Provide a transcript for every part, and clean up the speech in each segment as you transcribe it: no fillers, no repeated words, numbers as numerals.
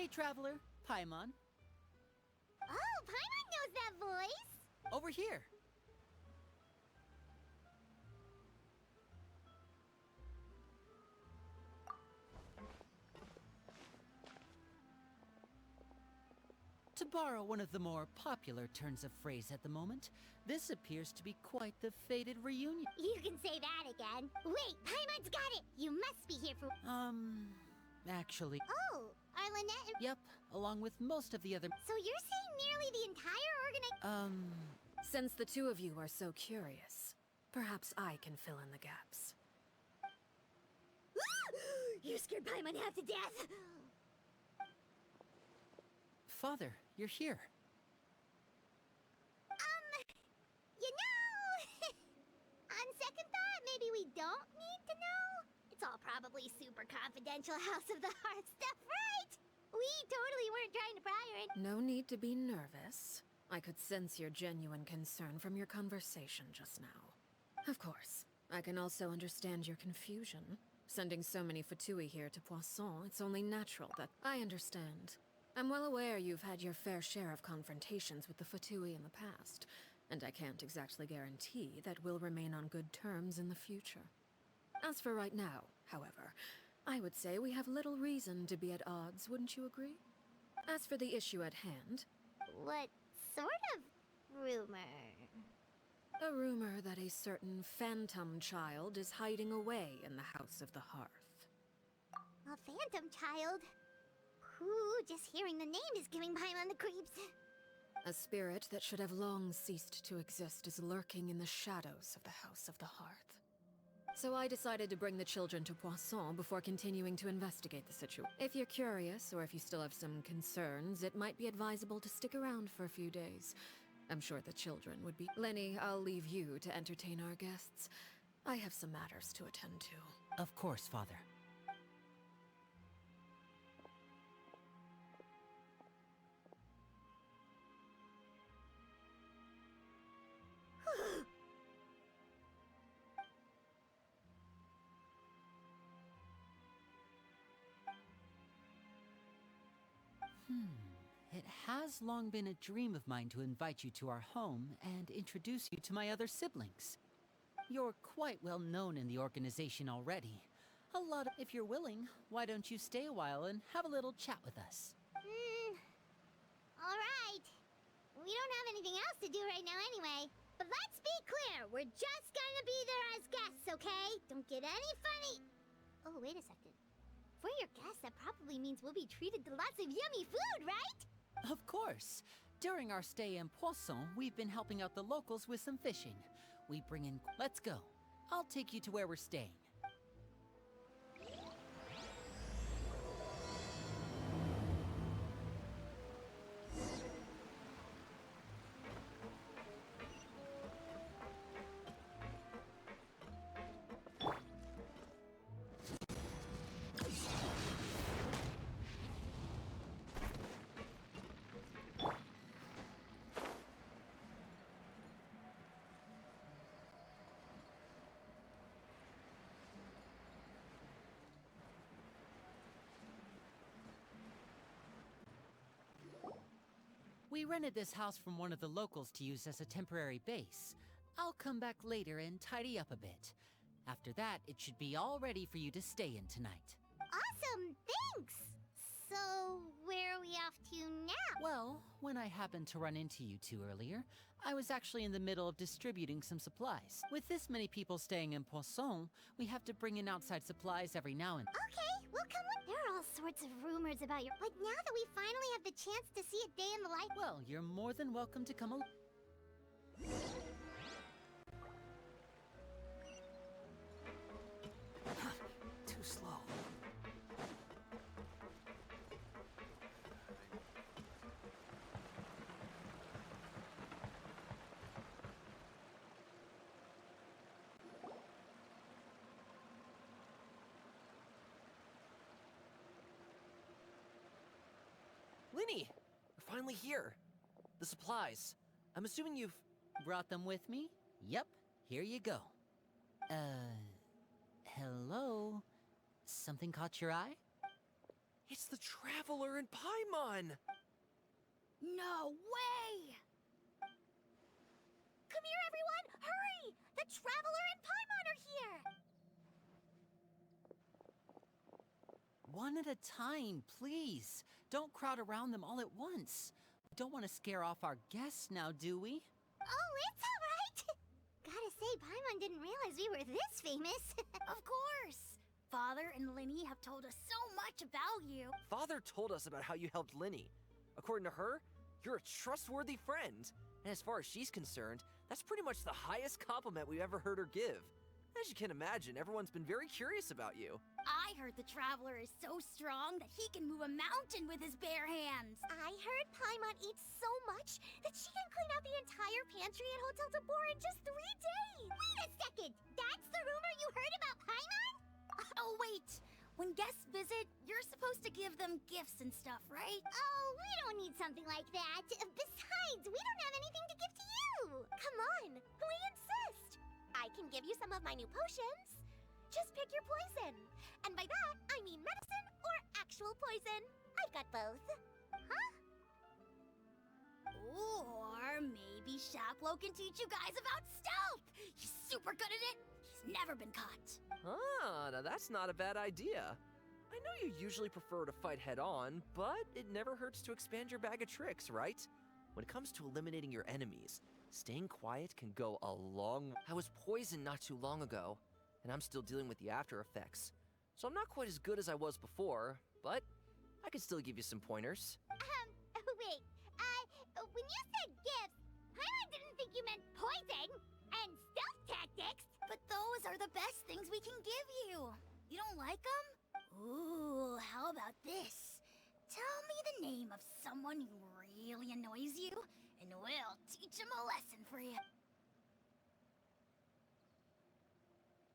Hey, traveler. Paimon. Oh, Paimon knows that voice! Over here. To borrow one of the more popular turns of phrase at the moment, this appears to be quite the fated reunion. You can say that again. Wait, Paimon's got it! You must be here for... Actually, Oh, are Lynette and... yep, along with most of the other... So you're saying nearly the entire Since the two of you are so curious, perhaps I can fill in the gaps. You scared Paimon half to death! Father, you're here. You know... On second thought, maybe we don't need to know? It's all probably super confidential House of the Heart stuff, right? We totally weren't trying to pry or anything. No need to be nervous. I could sense your genuine concern from your conversation just now. Of course, I can also understand your confusion. Sending so many Fatui here to Poisson, it's only natural that... I understand. I'm well aware you've had your fair share of confrontations with the Fatui in the past, and I can't exactly guarantee that we'll remain on good terms in the future. As for right now, however, I would say we have little reason to be at odds, wouldn't you agree? As for the issue at hand... What sort of rumor? A rumor that a certain phantom child is hiding away in the House of the Hearth. A phantom child? Ooh, just hearing the name is giving Paimon the creeps. A spirit that should have long ceased to exist is lurking in the shadows of the House of the Hearth. So I decided to bring the children to Poisson before continuing to investigate the situation. If you're curious, or if you still have some concerns, it might be advisable to stick around for a few days. I'm sure the children would be... Lenny, I'll leave you to entertain our guests. I have some matters to attend to. Of course, Father. It has long been a dream of mine to invite you to our home and introduce you to my other siblings. You're quite well known in the organization already. If you're willing, why don't you stay a while and have a little chat with us? Alright. We don't have anything else to do right now anyway. But let's be clear, we're just gonna be there as guests, okay? Don't get any funny... Oh, wait a second. For your guests, that probably means we'll be treated to lots of yummy food, right? Of course. During our stay in Poisson, we've been helping out the locals with some fishing. We bring in... Let's go. I'll take you to where we're staying. We rented this house from one of the locals to use as a temporary base. I'll come back later and tidy up a bit. After that, it should be all ready for you to stay in tonight. Awesome, thanks! So, where are we off to now? Well, when I happened to run into you two earlier, I was actually in the middle of distributing some supplies. With this many people staying in Poisson, we have to bring in outside supplies every now and then. Okay, we'll come with... There are all sorts of rumors about your... But now that we finally have the chance to see a day in the life... Well, you're more than welcome to come along. Too slow. Lyney! We're finally here. The supplies. I'm assuming you've... Brought them with me? Yep, here you go. Hello? Something caught your eye? It's the Traveler and Paimon! No way! Come here, everyone! Hurry! The Traveler and Paimon are here! One at a time, please. Don't crowd around them all at once. We don't want to scare off our guests now, do we? Oh, it's all right! Gotta say, Paimon didn't realize we were this famous. Of course! Father and Linny have told us so much about you. Father told us about how you helped Linny. According to her, you're a trustworthy friend. And as far as she's concerned, that's pretty much the highest compliment we've ever heard her give. As you can imagine, everyone's been very curious about you. I heard the Traveler is so strong that he can move a mountain with his bare hands. I heard Paimon eats so much that she can clean out the entire pantry at Hotel Tabor in just 3 days. Wait a second! That's the rumor you heard about Paimon? Oh, wait. When guests visit, you're supposed to give them gifts and stuff, right? Oh, we don't need something like that. Besides, we don't have anything to give to you. Come on, we insist. I can give you some of my new potions. Just pick your poison. And by that, I mean medicine or actual poison. I've got both. Huh? Or maybe Shaplo can teach you guys about stealth. He's super good at it. He's never been caught. Ah, now that's not a bad idea. I know you usually prefer to fight head-on, but it never hurts to expand your bag of tricks, right? When it comes to eliminating your enemies, staying quiet can go a long way. I was poisoned not too long ago, and I'm still dealing with the after effects. So I'm not quite as good as I was before, but I can still give you some pointers. Wait. When you said gifts, Paimon didn't think you meant poison and stealth tactics. But those are the best things we can give you. You don't like them? Ooh, how about this? Tell me the name of someone who really annoys you, and we'll teach him a lesson for you.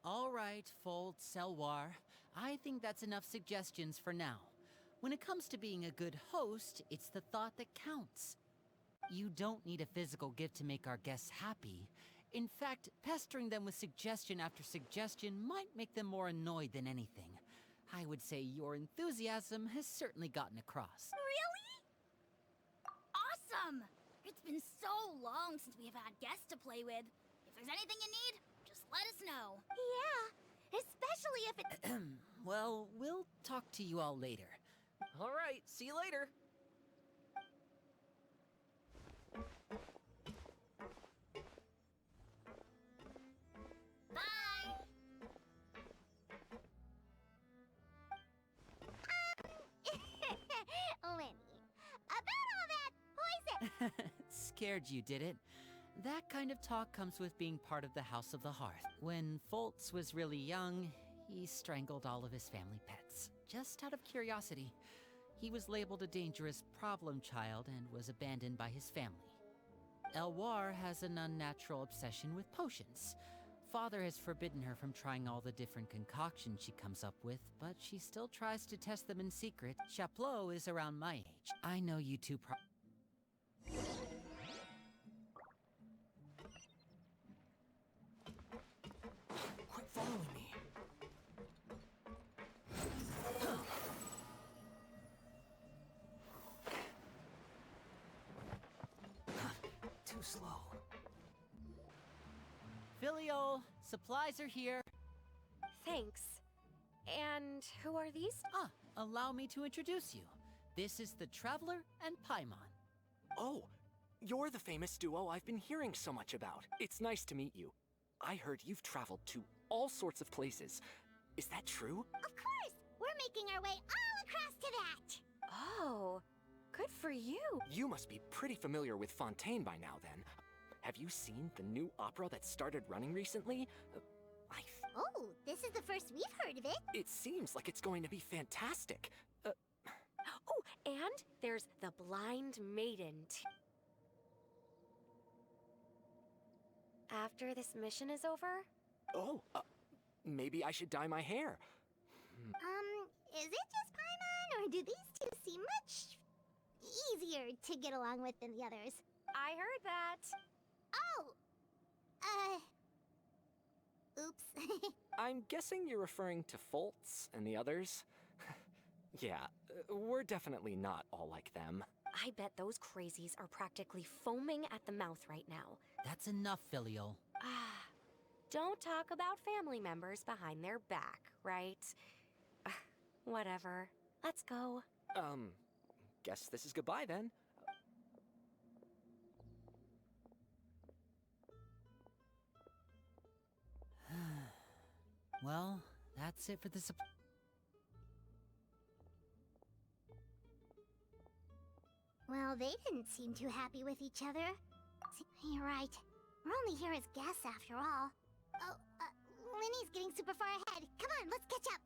All right, Fold, Selwar. I think that's enough suggestions for now. When it comes to being a good host, it's the thought that counts. You don't need a physical gift to make our guests happy. In fact, pestering them with suggestion after suggestion might make them more annoyed than anything. I would say your enthusiasm has certainly gotten across. Really? Awesome! It's been so long since we have had guests to play with. If there's anything you need, just let us know. Yeah, especially if it's... Well, we'll talk to you all later. All right, see you later. Bye! Linny, about all that poison... Scared you, did it? That kind of talk comes with being part of the House of the Hearth. When Foltz was really young, he strangled all of his family pets, just out of curiosity. He was labeled a dangerous problem child and was abandoned by his family. Elwar has an unnatural obsession with potions. Father has forbidden her from trying all the different concoctions she comes up with, but she still tries to test them in secret. Chapleau is around my age. I know you two Quit following me. Too slow. Filio, supplies are here. Thanks. And who are these? Allow me to introduce you. This is the Traveler and Paimon. Oh, you're the famous duo I've been hearing so much about. It's nice to meet you. I heard you've traveled to all sorts of places. Is that true? Of course! We're making our way all across to that! Oh, good for you. You must be pretty familiar with Fontaine by now, then. Have you seen the new opera that started running recently? Oh, this is the first we've heard of it. It seems like it's going to be fantastic. Oh, and there's the Blind Maiden. After this mission is over? Maybe I should dye my hair. Is it just Paimon, or do these two seem much easier to get along with than the others? I heard that. Oh! Oops. I'm guessing you're referring to Foltz and the others. Yeah, we're definitely not all like them. I bet those crazies are practically foaming at the mouth right now. That's enough, Filial. Ah, don't talk about family members behind their back, right? Whatever. Let's go. Guess this is goodbye then. Well, that's it for the Well, they didn't seem too happy with each other. You're right. We're only here as guests after all. Oh, Linny's getting super far ahead. Come on, let's catch up.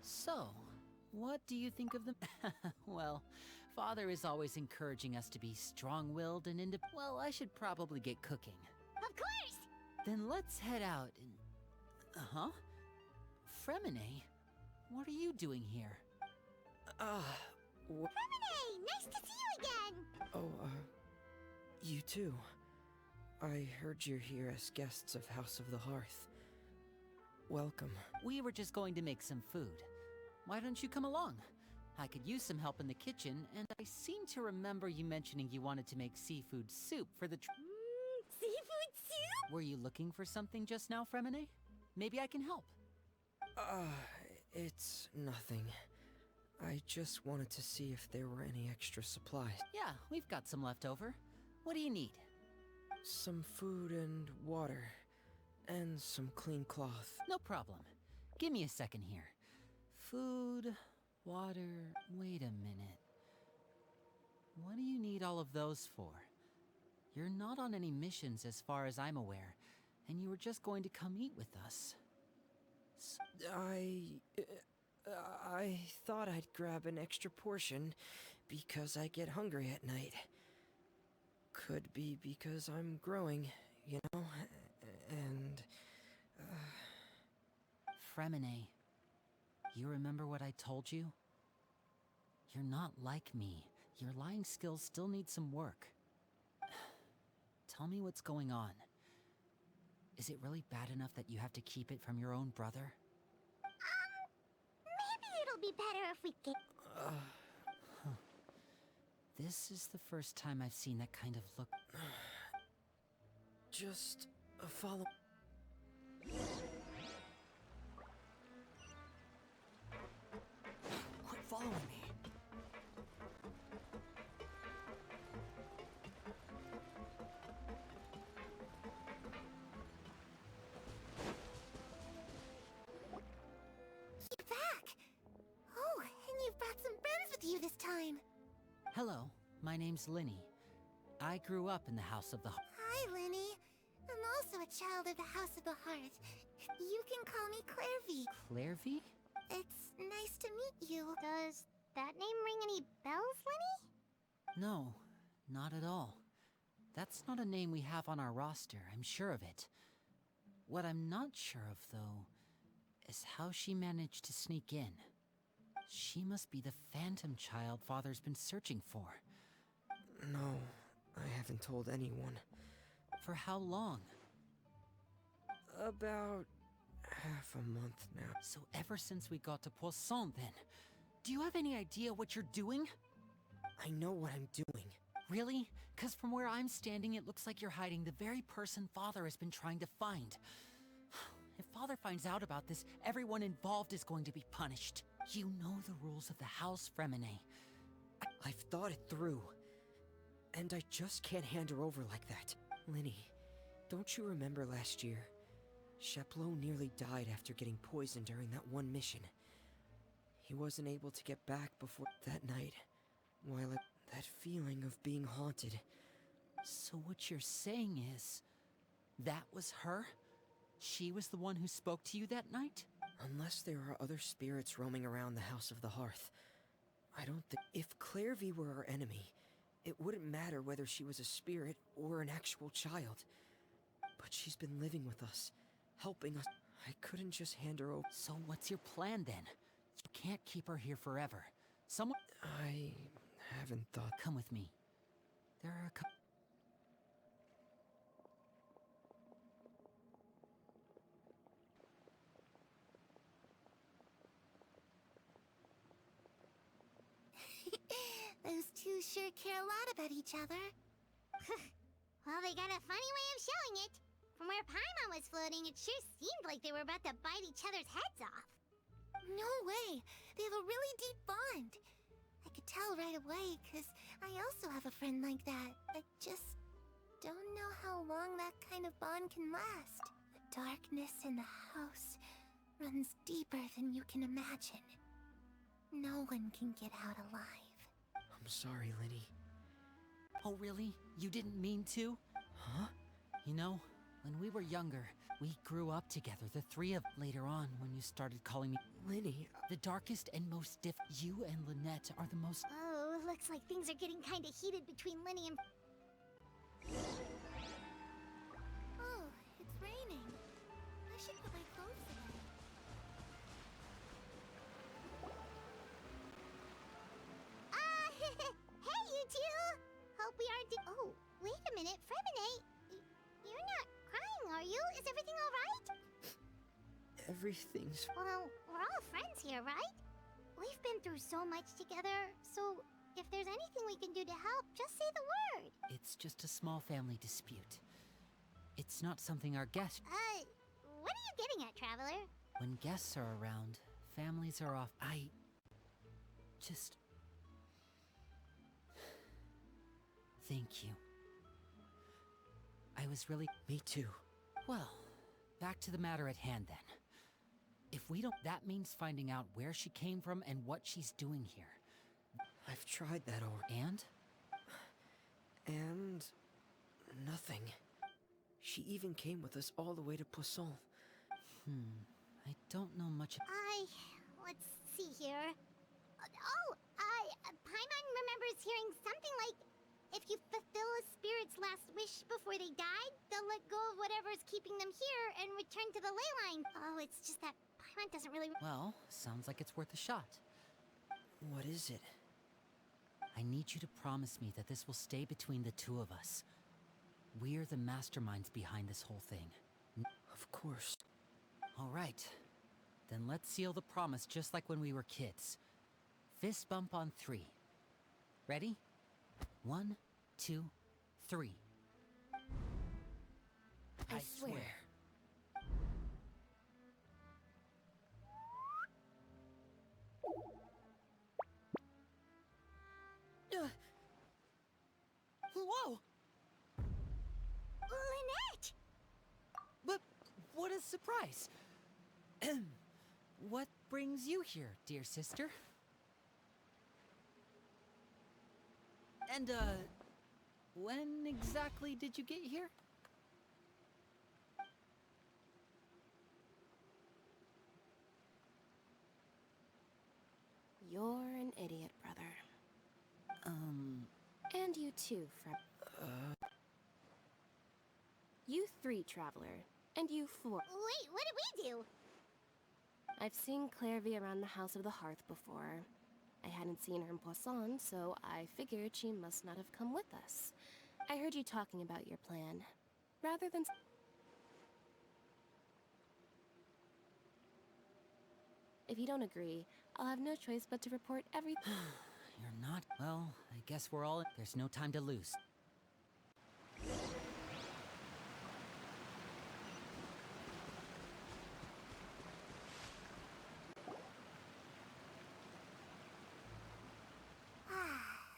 So, what do you think of them? Well, Father is always encouraging us to be strong-willed and independent. Well, I should probably get cooking. Of course! Then let's head out and... Uh-huh. Fremine, what are you doing here? Hey, nice to see you again! Oh, you too. I heard you're here as guests of House of the Hearth. Welcome. We were just going to make some food. Why don't you come along? I could use some help in the kitchen, and I seem to remember you mentioning you wanted to make seafood soup for the Seafood soup? Were you looking for something just now, Fremine? Maybe I can help. It's nothing. I just wanted to see if there were any extra supplies. Yeah, we've got some left over. What do you need? Some food and water. And some clean cloth. No problem. Give me a second here. Food, water, wait a minute. What do you need all of those for? You're not on any missions as far as I'm aware, and you were just going to come eat with us. I thought I'd grab an extra portion because I get hungry at night. Could be because I'm growing, you know, and... Fremine, you remember what I told you? You're not like me. Your lying skills still need some work. Tell me what's going on. Is it really bad enough that you have to keep it from your own brother? Maybe it'll be better if we get... This is the first time I've seen that kind of look. Just follow... Quit following me. You're back! Oh, and you've brought some friends with you this time. Hello, my name's Linny. I grew up in the House of the... Hi, Linny. I'm also a child of the House of the Hearth. You can call me Clairvy. Clairvy? It's nice to meet you. Does that name ring any bells, Linny? No, not at all. That's not a name we have on our roster, I'm sure of it. What I'm not sure of, though, is how she managed to sneak in. She must be the Phantom Child Father's been searching for. No, I haven't told anyone. For how long? About half a month now. So ever since we got to Poisson, then. Do you have any idea what you're doing? I know what I'm doing. Really? 'Cause from where I'm standing, it looks like you're hiding the very person Father has been trying to find. If Father finds out about this, everyone involved is going to be punished. You know the rules of the house, Fremine. I've thought it through. And I just can't hand her over like that. Linny, don't you remember last year? Sheplo nearly died after getting poisoned during that one mission. He wasn't able to get back before that night. That feeling of being haunted. So what you're saying is, that was her? She was the one who spoke to you that night? Unless there are other spirits roaming around the House of the Hearth. I don't think... If Clairvy were our enemy, it wouldn't matter whether she was a spirit or an actual child. But she's been living with us, helping us. I couldn't just hand her over. So what's your plan then? You can't keep her here forever. Someone. I haven't thought. Come with me. There are a couple. Those two sure care a lot about each other. Well, they got a funny way of showing it. From where Paimon was floating, it sure seemed like they were about to bite each other's heads off. No way! They have a really deep bond. I could tell right away, because I also have a friend like that. I just don't know how long that kind of bond can last. The darkness in the house runs deeper than you can imagine. No one can get out alive. I'm sorry, Linny. Oh, really? You didn't mean to? Huh? You know, when we were younger, we grew up together, the three of. Later on, when you started calling me Linny, the darkest and most you and Lynette are the most. Oh, looks like things are getting kinda heated between Linny and... Oh, it's raining. I should put my clothes away. Hey, you two! Hope we aren't Oh, wait a minute, Fremine. You're not crying, are you? Is everything alright? everything's. Well, we're all friends here, right? We've been through so much together, so if there's anything we can do to help, just say the word. It's just a small family dispute. It's not something our guests. What are you getting at, Traveler? When guests are around, families are off. I. Just. Thank you. I was really. Me too. Well, back to the matter at hand then. If we don't, that means finding out where she came from and what she's doing here. I've tried that already. And nothing. She even came with us all the way to Poisson. I don't know much. Let's see here. Paimon remembers hearing something like, if you fulfill a spirit's last wish before they died, they'll let go of whatever's keeping them here and return to the ley line. Oh, it's just that Paimon doesn't really... Well, sounds like it's worth a shot. What is it? I need you to promise me that this will stay between the two of us. We're the masterminds behind this whole thing. Of course. All right. Then let's seal the promise just like when we were kids. Fist bump on 3. Ready? 1, 2, 3. I swear. Whoa! Lynette! But what a surprise! What brings you here, dear sister? And, when exactly did you get here? You're an idiot, brother. And you too, You 3, Traveler. And you 4. Wait, what did we do? I've seen Clairvy around the House of the Hearth before. I hadn't seen her in Poisson, so I figured she must not have come with us. I heard you talking about your plan. Rather than... If you don't agree, I'll have no choice but to report everything. You're not? Well, I guess we're all. There's no time to lose.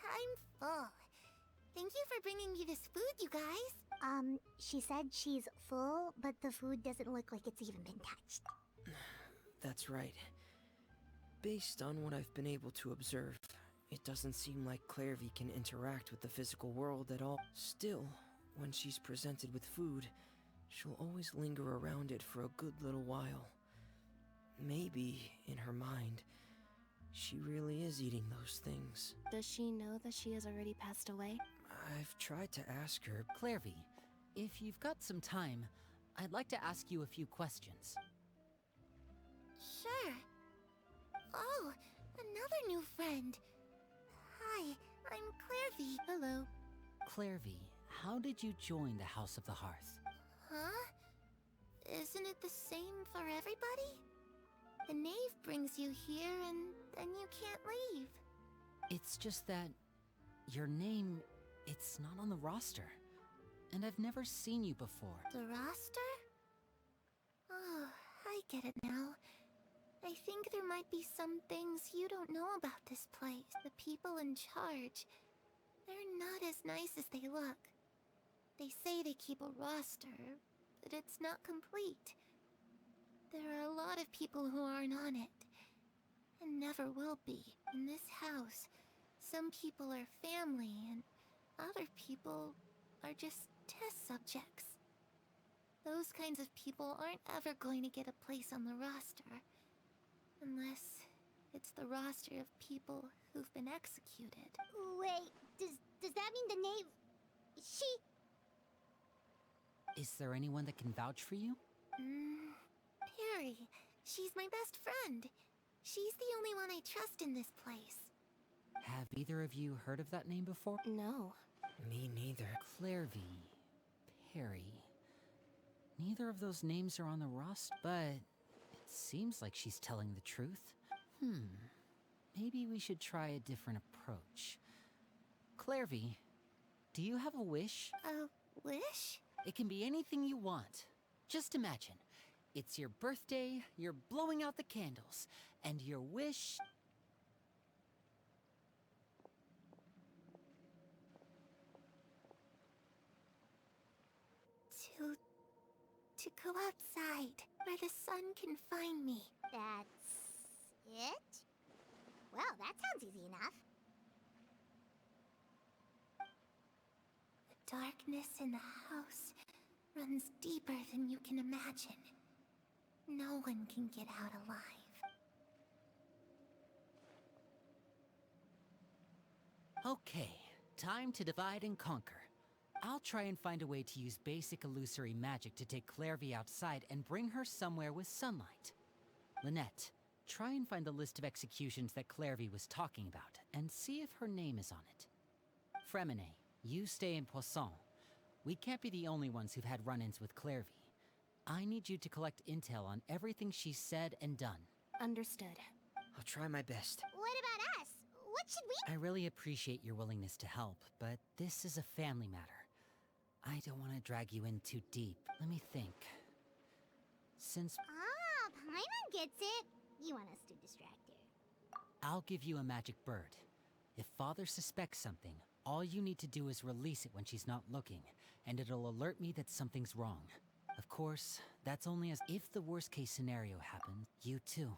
I'm full. Thank you for bringing me this food, you guys. She said she's full, but the food doesn't look like it's even been touched. That's right. Based on what I've been able to observe, it doesn't seem like Clairvy can interact with the physical world at all. Still, when she's presented with food, she'll always linger around it for a good little while. Maybe, in her mind, she really is eating those things. Does she know that she has already passed away? I've tried to ask her. Clairvy, if you've got some time, I'd like to ask you a few questions. Sure. Oh, another new friend. Hi, I'm Clairvy. Hello. Clairvy, how did you join the House of the Hearth? Huh? Isn't it the same for everybody? The knave brings you here and then you can't leave. It's just that your name, it's not on the roster. And I've never seen you before. The roster? Oh, I get it now. I think there might be some things you don't know about this place. The people in charge, they're not as nice as they look. They say they keep a roster, but it's not complete. There are a lot of people who aren't on it, and never will be. In this house, some people are family, and other people are just test subjects. Those kinds of people aren't ever going to get a place on the roster. Unless it's the roster of people who've been executed. Wait, does that mean the knave... she... Is there anyone that can vouch for you? Perry. She's my best friend. She's the only one I trust in this place. Have either of you heard of that name before? No. Me neither. Clairvy, Perry. Neither of those names are on the roster, but it seems like she's telling the truth. Maybe we should try a different approach. Clairvy, do you have a wish? A wish? It can be anything you want. Just imagine, it's your birthday, you're blowing out the candles, and your wish... To go outside, where the sun can find me. That's... it? Well, that sounds easy enough. The darkness in the house runs deeper than you can imagine. No one can get out alive. Okay, time to divide and conquer. I'll try and find a way to use basic illusory magic to take Clairvy outside and bring her somewhere with sunlight. Lynette, try and find the list of executions that Clairvy was talking about, and see if her name is on it. Fremine, you stay in Poisson. We can't be the only ones who've had run-ins with Clairvy. I need you to collect intel on everything she's said and done. Understood. I'll try my best. What about us? What should we... I really appreciate your willingness to help, but this is a family matter. I don't want to drag you in too deep. Let me think. Since Ah, Paimon gets it. You want us to distract her. I'll give you a magic bird. If Father suspects something, all you need to do is release it when she's not looking, and it'll alert me that something's wrong. Of course, that's only as if the worst case scenario happens, you too.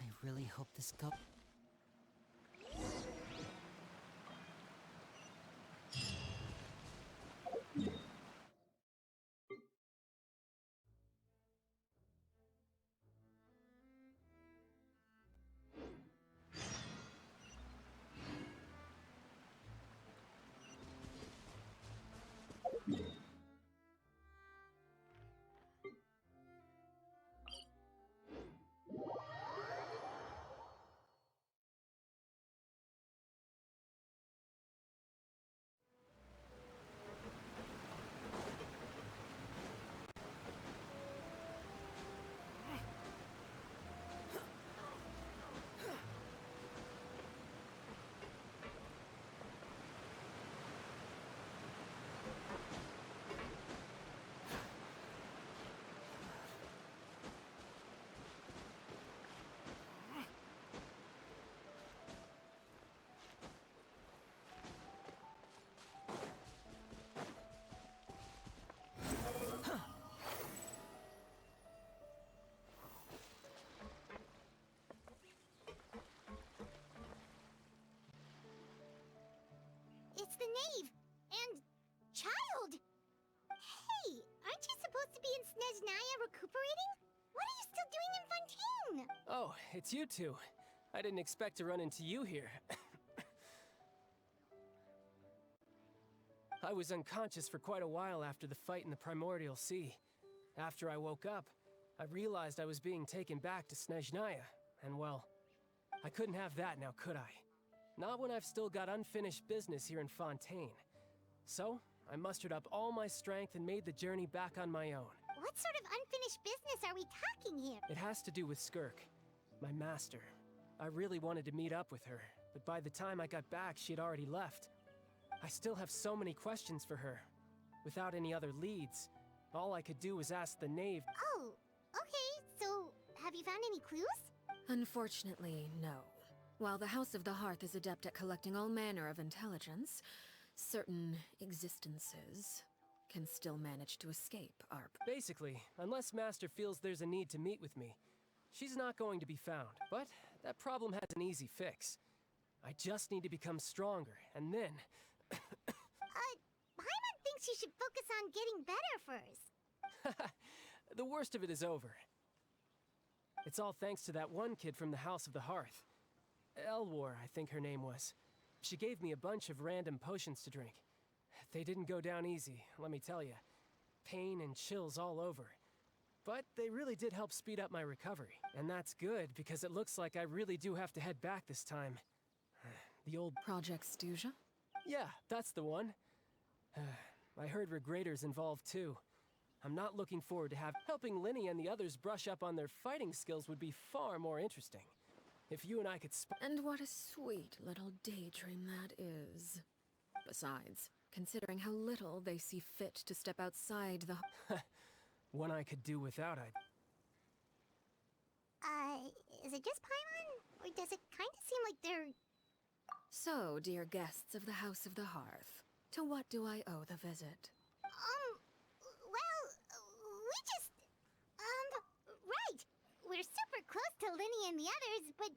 I really hope this goes. It's the knave! And... child! Hey, aren't you supposed to be in Snezhnaya recuperating? What are you still doing in Fontaine? Oh, it's you two. I didn't expect to run into you here. I was unconscious for quite a while after the fight in the Primordial Sea. After I woke up, I realized I was being taken back to Snezhnaya, and well, I couldn't have that now, could I? Not when I've still got unfinished business here in Fontaine. So, I mustered up all my strength and made the journey back on my own. What sort of unfinished business are we talking here? It has to do with Skirk, my master. I really wanted to meet up with her, but by the time I got back, she had already left. I still have so many questions for her. Without any other leads, all I could do was ask the knave. Oh, okay, so have you found any clues? Unfortunately, no. While the House of the Hearth is adept at collecting all manner of intelligence, certain existences can still manage to escape our... Basically, unless Master feels there's a need to meet with me, she's not going to be found. But that problem has an easy fix. I just need to become stronger, and then... Paimon thinks you should focus on getting better first. The worst of it is over. It's all thanks to that one kid from the House of the Hearth. Elwar, I think her name was. She gave me a bunch of random potions to drink. They didn't go down easy, let me tell you. Pain and chills all over. But they really did help speed up my recovery. And that's good, because it looks like I really do have to head back this time. The old... Project Stuja? Yeah, that's the one. I heard Regraders involved too. I'm not looking forward to helping Lyney and the others brush up on their fighting skills would be far more interesting. If you and I could And what a sweet little daydream that is. Besides, considering how little they see fit to step outside the... One I could do without, Is it just Paimon? Or does it kind of seem like they're... So, dear guests of the House of the Hearth, to what do I owe the visit? Well, we just... right! We're super close to Lyney and the others, but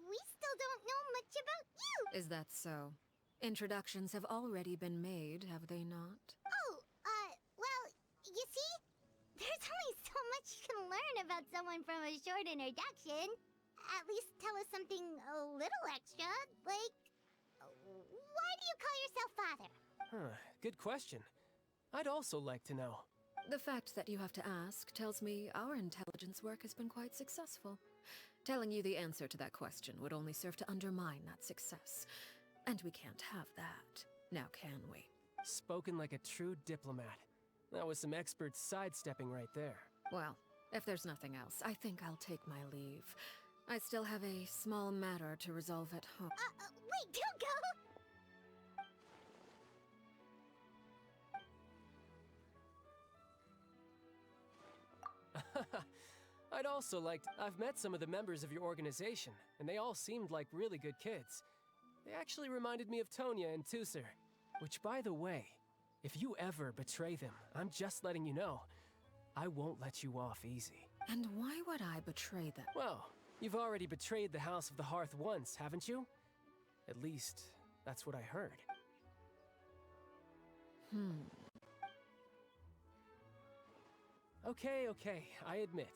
we still don't know much about you! Is that so? Introductions have already been made, have they not? Oh, well, you see? There's only so much you can learn about someone from a short introduction. At least tell us something a little extra, like... Why do you call yourself father? Huh, good question. I'd also like to know. The fact that you have to ask tells me our intelligence work has been quite successful. Telling you the answer to that question would only serve to undermine that success. And we can't have that, now can we? Spoken like a true diplomat. That was some expert sidestepping right there. Well, if there's nothing else, I think I'll take my leave. I still have a small matter to resolve at home. Wait, don't go! I'd also like to... I've met some of the members of your organization, and they all seemed like really good kids. They actually reminded me of Tonya and Tusser. Which, by the way, if you ever betray them, I'm just letting you know, I won't let you off easy. And why would I betray them? Well, you've already betrayed the House of the Hearth once, haven't you? At least, that's what I heard. Okay, I admit.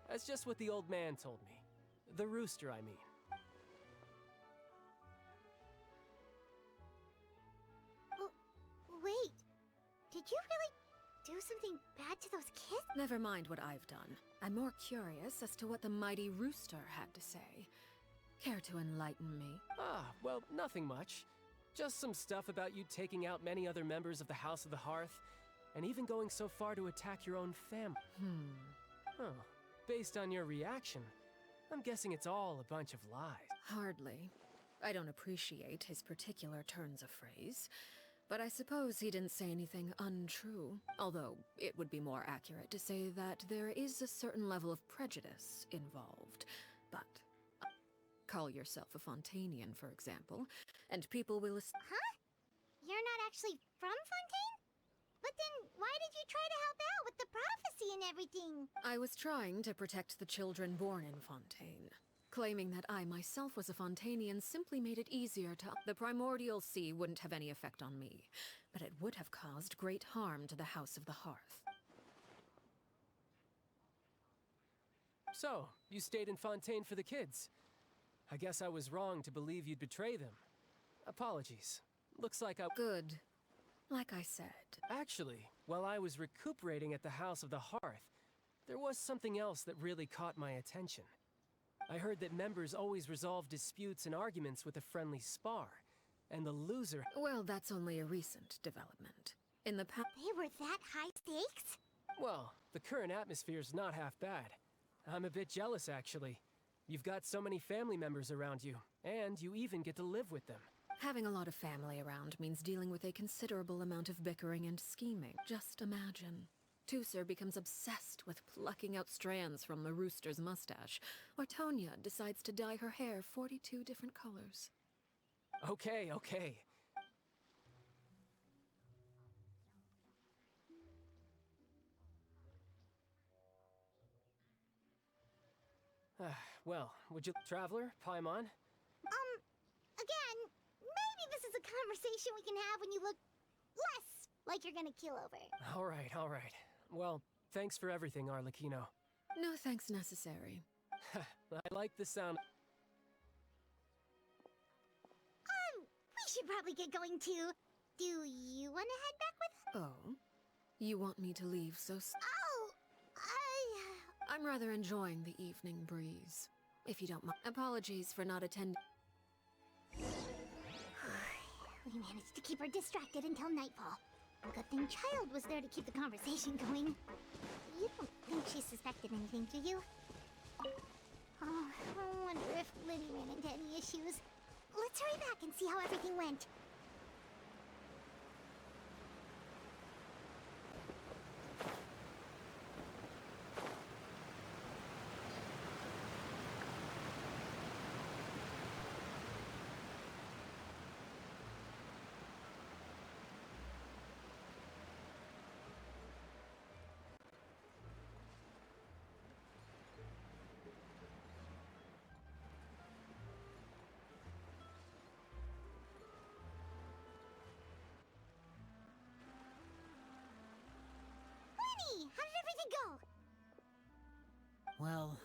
That's just what the old man told me. The rooster, I mean. Wait, did you really do something bad to those kids? Never mind what I've done. I'm more curious as to what the mighty rooster had to say. Care to enlighten me? Well, nothing much. Just some stuff about you taking out many other members of the House of the Hearth, and even going so far to attack your own family. Oh, based on your reaction, I'm guessing it's all a bunch of lies. Hardly. I don't appreciate his particular turns of phrase, but I suppose he didn't say anything untrue. Although, it would be more accurate to say that there is a certain level of prejudice involved. But, call yourself a Fontainian, for example, and people will... Huh? You're not actually from Fontaine? But then, why did you try to help out with the prophecy and everything? I was trying to protect the children born in Fontaine. Claiming that I myself was a Fontainian simply made it easier to... The primordial sea wouldn't have any effect on me, but it would have caused great harm to the House of the Hearth. So, you stayed in Fontaine for the kids. I guess I was wrong to believe you'd betray them. Apologies. Looks like I... Good. Like I said. Actually, while I was recuperating at the House of the Hearth, there was something else that really caught my attention. I heard that members always resolve disputes and arguments with a friendly spar, and the loser... Well, that's only a recent development. In the past... They were that high stakes? Well, the current atmosphere's not half bad. I'm a bit jealous, actually. You've got so many family members around you, and you even get to live with them. Having a lot of family around means dealing with a considerable amount of bickering and scheming. Just imagine. Tusser becomes obsessed with plucking out strands from the rooster's mustache, or Tonya decides to dye her hair 42 different colors. Okay, okay. Well, would you... Traveler, Paimon? Again, maybe this is a conversation we can have when you look less like you're gonna keel over. All right. Well, thanks for everything, Arlecchino. No thanks necessary. I like the sound... We should probably get going too. Do you want to head back with... Oh? You want me to leave so Oh, I'm rather enjoying the evening breeze. If you don't mind. Apologies for not attending. We managed to keep her distracted until nightfall. Good thing Child was there to keep the conversation going. You don't think she suspected anything, do you? Oh, I wonder if Liddy ran into any issues. Let's hurry back and see how everything went. How did everything go? Well,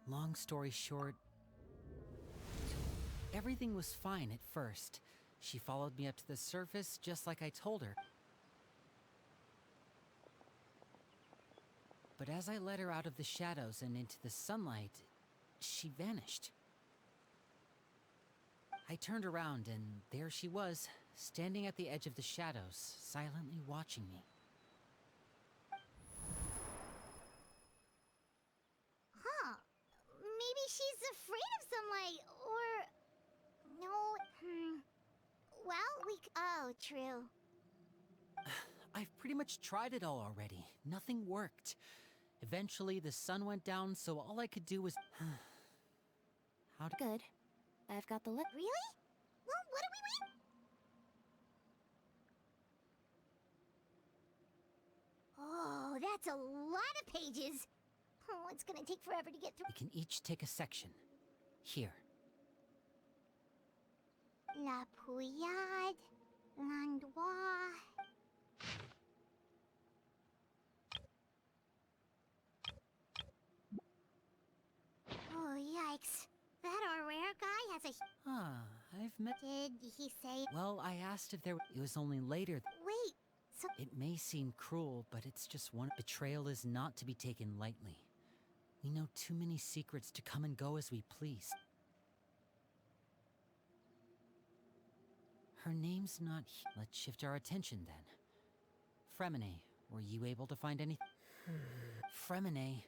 long story short, everything was fine at first. She followed me up to the surface just like I told her. But as I led her out of the shadows and into the sunlight, she vanished. I turned around and there she was, standing at the edge of the shadows, silently watching me. Huh. Maybe she's afraid of sunlight, or... No, Well, Oh, true. I've pretty much tried it all already. Nothing worked. Eventually, the sun went down, so all I could do was... How to... Good. I've got the lip. Really? Well, what do we wait? Oh, that's a lot of pages. Oh, it's gonna take forever to get through. We can each take a section. Here. La Pouillade, L'Endroit... Oh, yikes. That our rare guy has a... I've met... Did he say... Well, I asked if there... It was only later... Wait, so... It may seem cruel, but it's just one... Betrayal is not to be taken lightly. We know too many secrets to come and go as we please. Her name's not... Let's shift our attention then. Fremine, were you able to find anything? Fremine...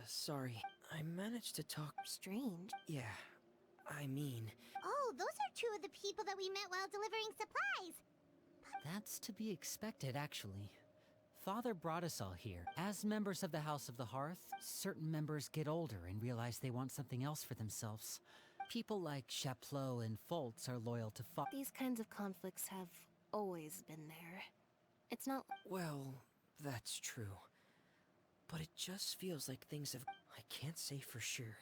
Sorry. I managed to talk... Strange. Yeah, I mean... Oh, those are two of the people that we met while delivering supplies. That's to be expected, actually. Father brought us all here. As members of the House of the Hearth, certain members get older and realize they want something else for themselves. People like Chaplot and Foltz are loyal to These kinds of conflicts have always been there. It's not... Well, that's true. But it just feels like things have... I can't say for sure,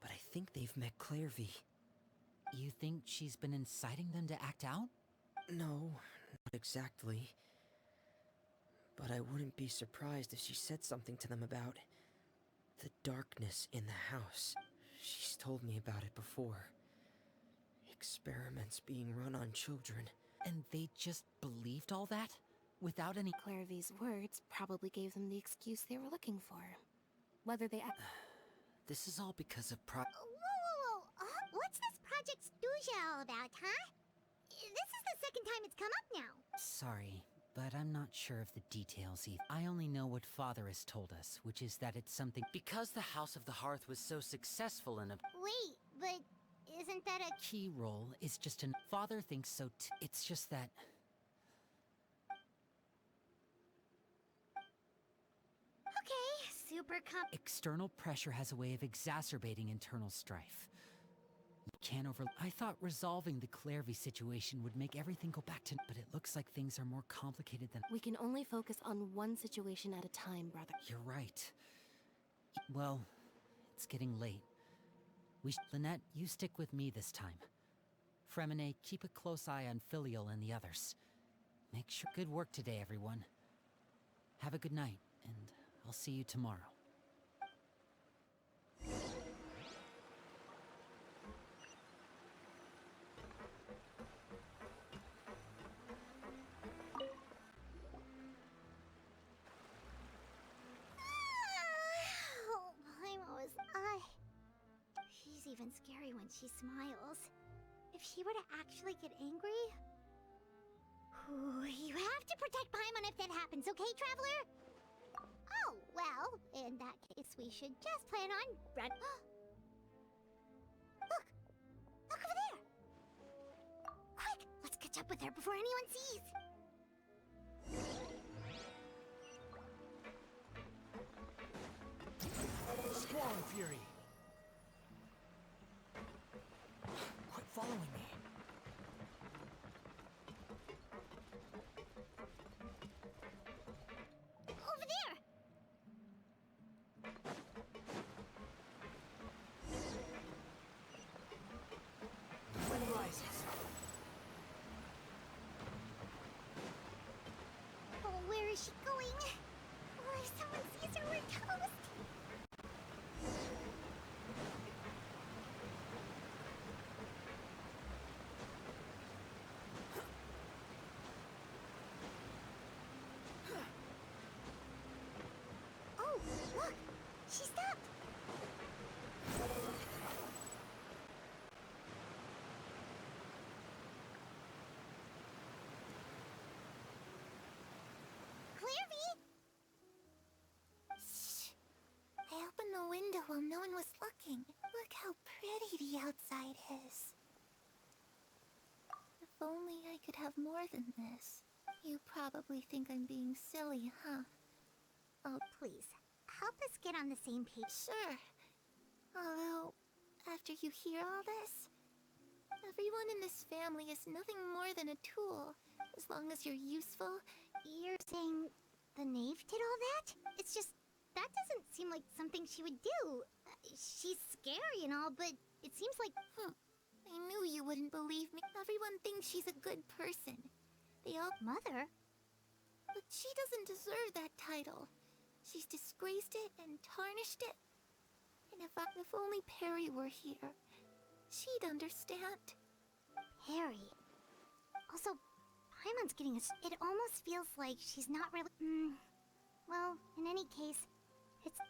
but I think they've met Clairvy. You think she's been inciting them to act out? No, not exactly. But I wouldn't be surprised if she said something to them about... the darkness in the house. She's told me about it before. Experiments being run on children. And they just believed all that? without any... Clairvy's words probably gave them the excuse they were looking for. Whether they This is all because of Whoa, whoa, whoa! What's this Project Stuja all about, huh? This is the second time it's come up now. Sorry, but I'm not sure of the details either. I only know what Father has told us, which is that it's something... Because the House of the Hearth was so successful in a... Wait, but isn't that a... Key role is just an... Father thinks so too. It's just that... Okay, super External pressure has a way of exacerbating internal strife. You can't over... I thought resolving the Clairvy situation would make everything go back to... But it looks like things are more complicated than... We can only focus on one situation at a time, brother. You're right. Well, it's getting late. Lynette, you stick with me this time. Fremine, keep a close eye on Filial and the others. Make sure... Good work today, everyone. Have a good night, and I'll see you tomorrow. Oh, Paimon is... She's even scary when she smiles. If she were to actually get angry... Ooh, you have to protect Paimon if that happens, okay, Traveler? Oh, well, in that case, we should just plan on run... Look! Look over there! Quick, let's catch up with her before anyone sees! Squall Fury! Quit following me. Over there! Wind rises. Oh, where is she going? Oh, if someone sees her, we're toast! Oh, look! She stopped! Clairvy! Shh! I opened the window while no one was looking. Look how pretty the outside is. If only I could have more than this. You probably think I'm being silly, huh? Oh, please. Help us get on the same page. Sure. Although, after you hear all this, everyone in this family is nothing more than a tool. As long as you're useful. You're saying the knave did all that? It's just, that doesn't seem like something she would do. She's scary and all, but it seems like... I knew you wouldn't believe me. Everyone thinks she's a good person. They all... Mother? But she doesn't deserve that title. She's disgraced it and tarnished it. And if only Perry were here, she'd understand. Perry? Also, Paimon's getting a... It almost feels like she's not really... Well, in any case,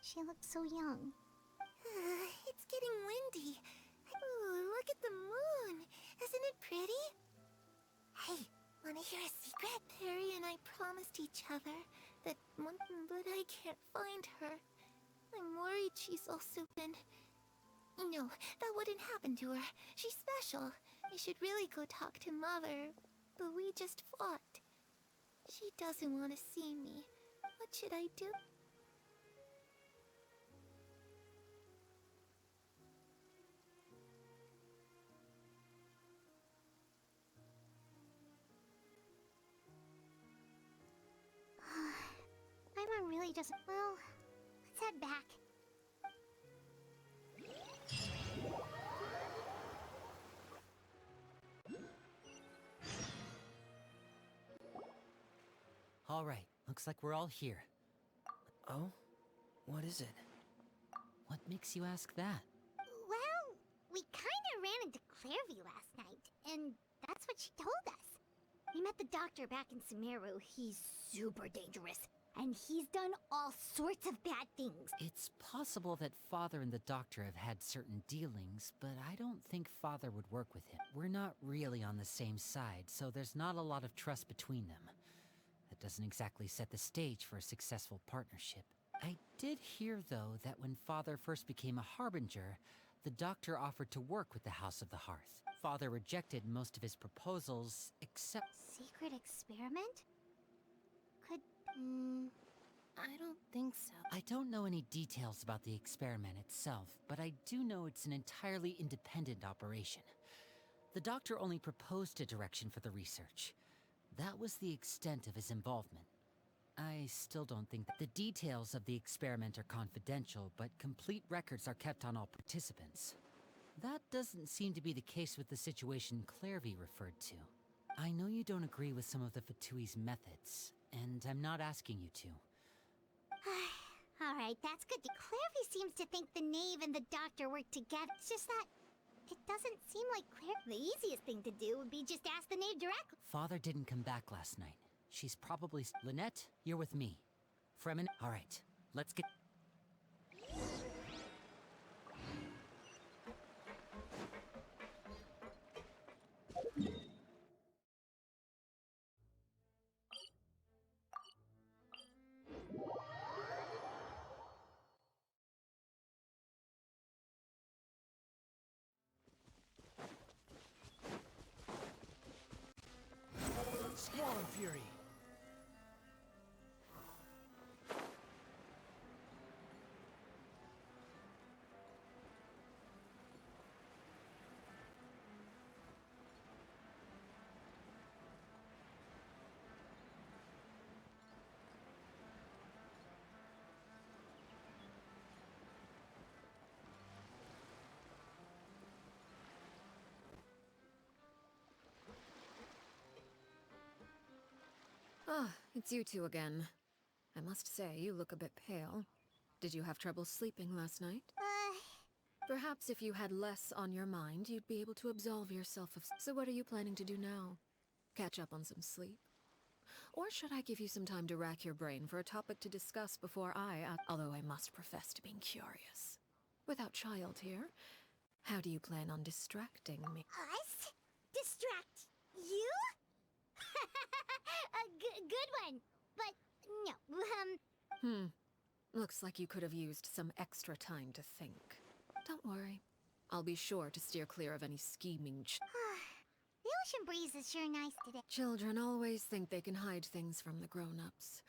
she looks so young. It's getting windy. Ooh, look at the moon. Isn't it pretty? Hey, wanna hear a secret? Perry and I promised each other that one... But I can't find her. I'm worried she's also been... No, that wouldn't happen to her. She's special. I should really go talk to Mother. But we just fought. She doesn't want to see me. What should I do? Paimon really doesn't... Well, let's head back. All right, looks like we're all here. Oh? What is it? What makes you ask that? Well, we kinda ran into Clairvy last night, and that's what she told us. We met the doctor back in Sumeru. He's super dangerous. And he's done all sorts of bad things. It's possible that Father and the Doctor have had certain dealings, but I don't think Father would work with him. We're not really on the same side, so there's not a lot of trust between them. That doesn't exactly set the stage for a successful partnership. I did hear, though, that when Father first became a Harbinger, the Doctor offered to work with the House of the Hearth. Father rejected most of his proposals, except... Secret experiment? Could... I don't think so. I don't know any details about the experiment itself, but I do know it's an entirely independent operation. The Doctor only proposed a direction for the research. That was the extent of his involvement. I still don't think that the details of the experiment are confidential, but complete records are kept on all participants. That doesn't seem to be the case with the situation Clairvy referred to. I know you don't agree with some of the Fatui's methods, and I'm not asking you to. Alright, that's good. Clairvy seems to think the Knave and the Doctor work together. It's just that... it doesn't seem like the easiest thing to do would be just ask the Knave directly. Father didn't come back last night. She's probably... Lynette, you're with me. Fremen... Alright, let's get... Squall Fury! Ah, it's you two again. I must say, you look a bit pale. Did you have trouble sleeping last night? Perhaps if you had less on your mind, you'd be able to absolve yourself of... So what are you planning to do now? Catch up on some sleep? Or should I give you some time to rack your brain for a topic to discuss before although I must profess to being curious. Without child here, how do you plan on distracting me? Us? Distract you? A good one. But, no, Looks like you could have used some extra time to think. Don't worry. I'll be sure to steer clear of any scheming the ocean breeze is sure nice today. Children always think they can hide things from the grown-ups.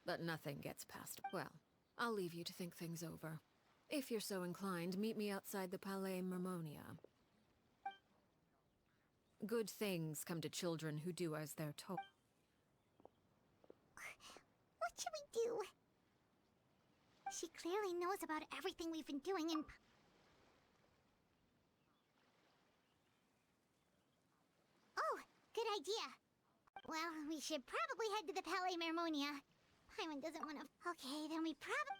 But nothing gets past... Well, I'll leave you to think things over. If you're so inclined, meet me outside the Palais Mermonia. Good things come to children who do as they're told. What should we do? She clearly knows about everything we've been doing and... Oh, good idea. Well, we should probably head to the Palais Mermonia. Paimon doesn't want to... Okay, then we probably...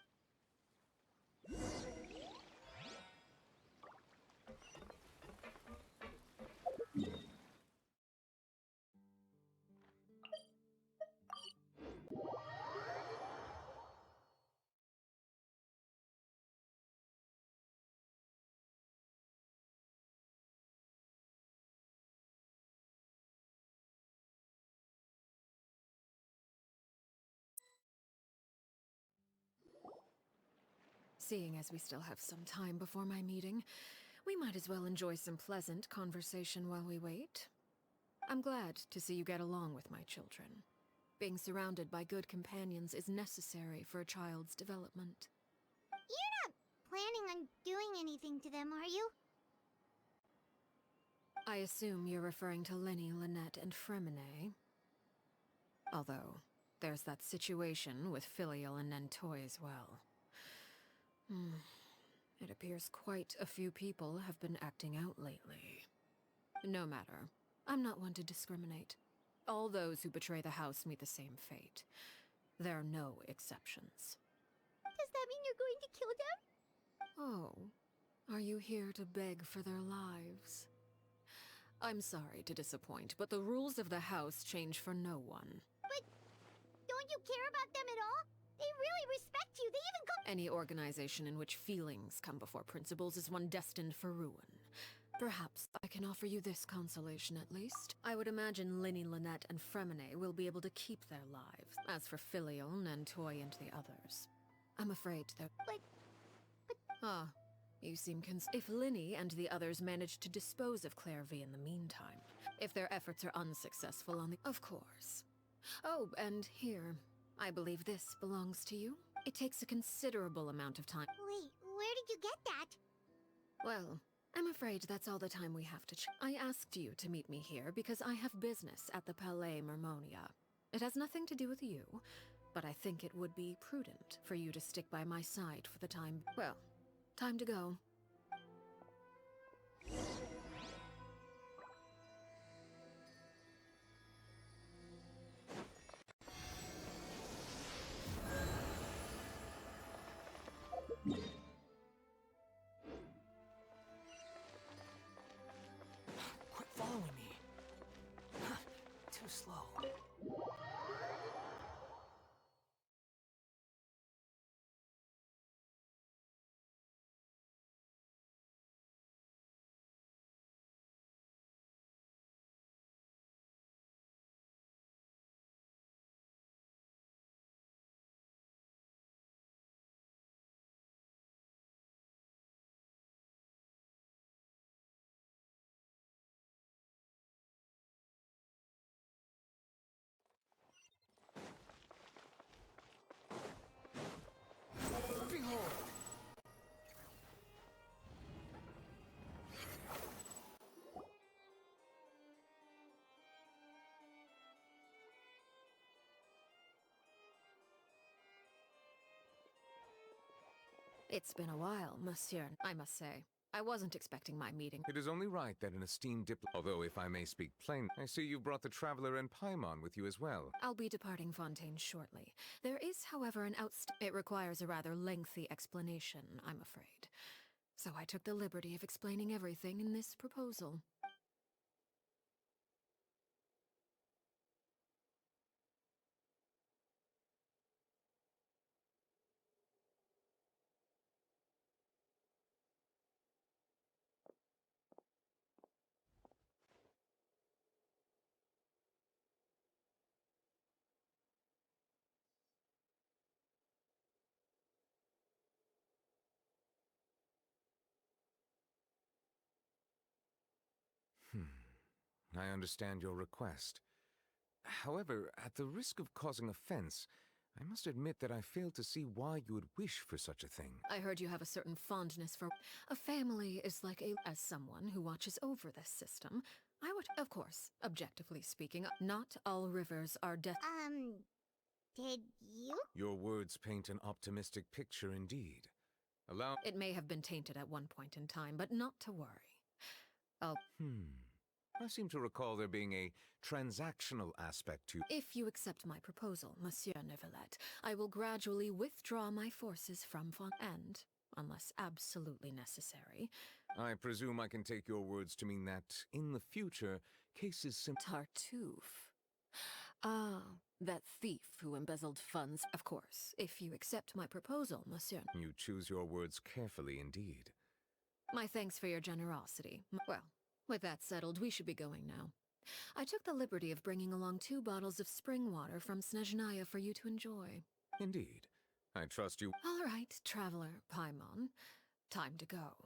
Seeing as we still have some time before my meeting, we might as well enjoy some pleasant conversation while we wait. I'm glad to see you get along with my children. Being surrounded by good companions is necessary for a child's development. You're not planning on doing anything to them, are you? I assume you're referring to Lenny, Lynette, and Fremine. Although, there's that situation with Filial and Nentoy as well. It appears quite a few people have been acting out lately. No matter. I'm not one to discriminate. All those who betray the house meet the same fate. There are no exceptions. Does that mean you're going to kill them? Oh, are you here to beg for their lives? I'm sorry to disappoint, but the rules of the house change for no one. But don't you care about them at all? They really respect you. They even go— Any organization in which feelings come before principles is one destined for ruin. Perhaps I can offer you this consolation at least. I would imagine Linny, Lynette, and Fremine will be able to keep their lives. As for Filion, Nantoy, and the others, I'm afraid they're— Ah, you seem if Linny and the others manage to dispose of Clairvy in the meantime. If their efforts are unsuccessful on the— Of course. Oh, and here. I believe this belongs to you. It takes a considerable amount of time. Wait, where did you get that? Well, I'm afraid that's all the time we have to I asked you to meet me here because I have business at the Palais Mermonia. It has nothing to do with you, but I think it would be prudent for you to stick by my side for the time— Well, time to go. Quit following me. Too slow. Behold! It's been a while, monsieur, I must say. I wasn't expecting my meeting. It is only right that an esteemed although if I may speak plain, I see you brought the Traveler and Paimon with you as well. I'll be departing Fontaine shortly. There is, however, an It requires a rather lengthy explanation, I'm afraid. So I took the liberty of explaining everything in this proposal. I understand your request. However, at the risk of causing offense, I must admit that I fail to see why you would wish for such a thing. I heard you have a certain fondness for— A family is like a— As someone who watches over this system, I would— Of course, objectively speaking, not all rivers are Did you? Your words paint an optimistic picture indeed. Allow— It may have been tainted at one point in time, but not to worry. I seem to recall there being a transactional aspect to— If you accept my proposal, Monsieur Neuvillette, I will gradually withdraw my forces from and, unless absolutely necessary— I presume I can take your words to mean that, in the future, cases Tartuffe. Ah, that thief who embezzled funds. Of course, if you accept my proposal, Monsieur— You choose your words carefully indeed. My thanks for your generosity. Well, with that settled, we should be going now. I took the liberty of bringing along 2 bottles of spring water from Snezhnaya for you to enjoy. Indeed. I trust you— All right, Traveler Paimon. Time to go.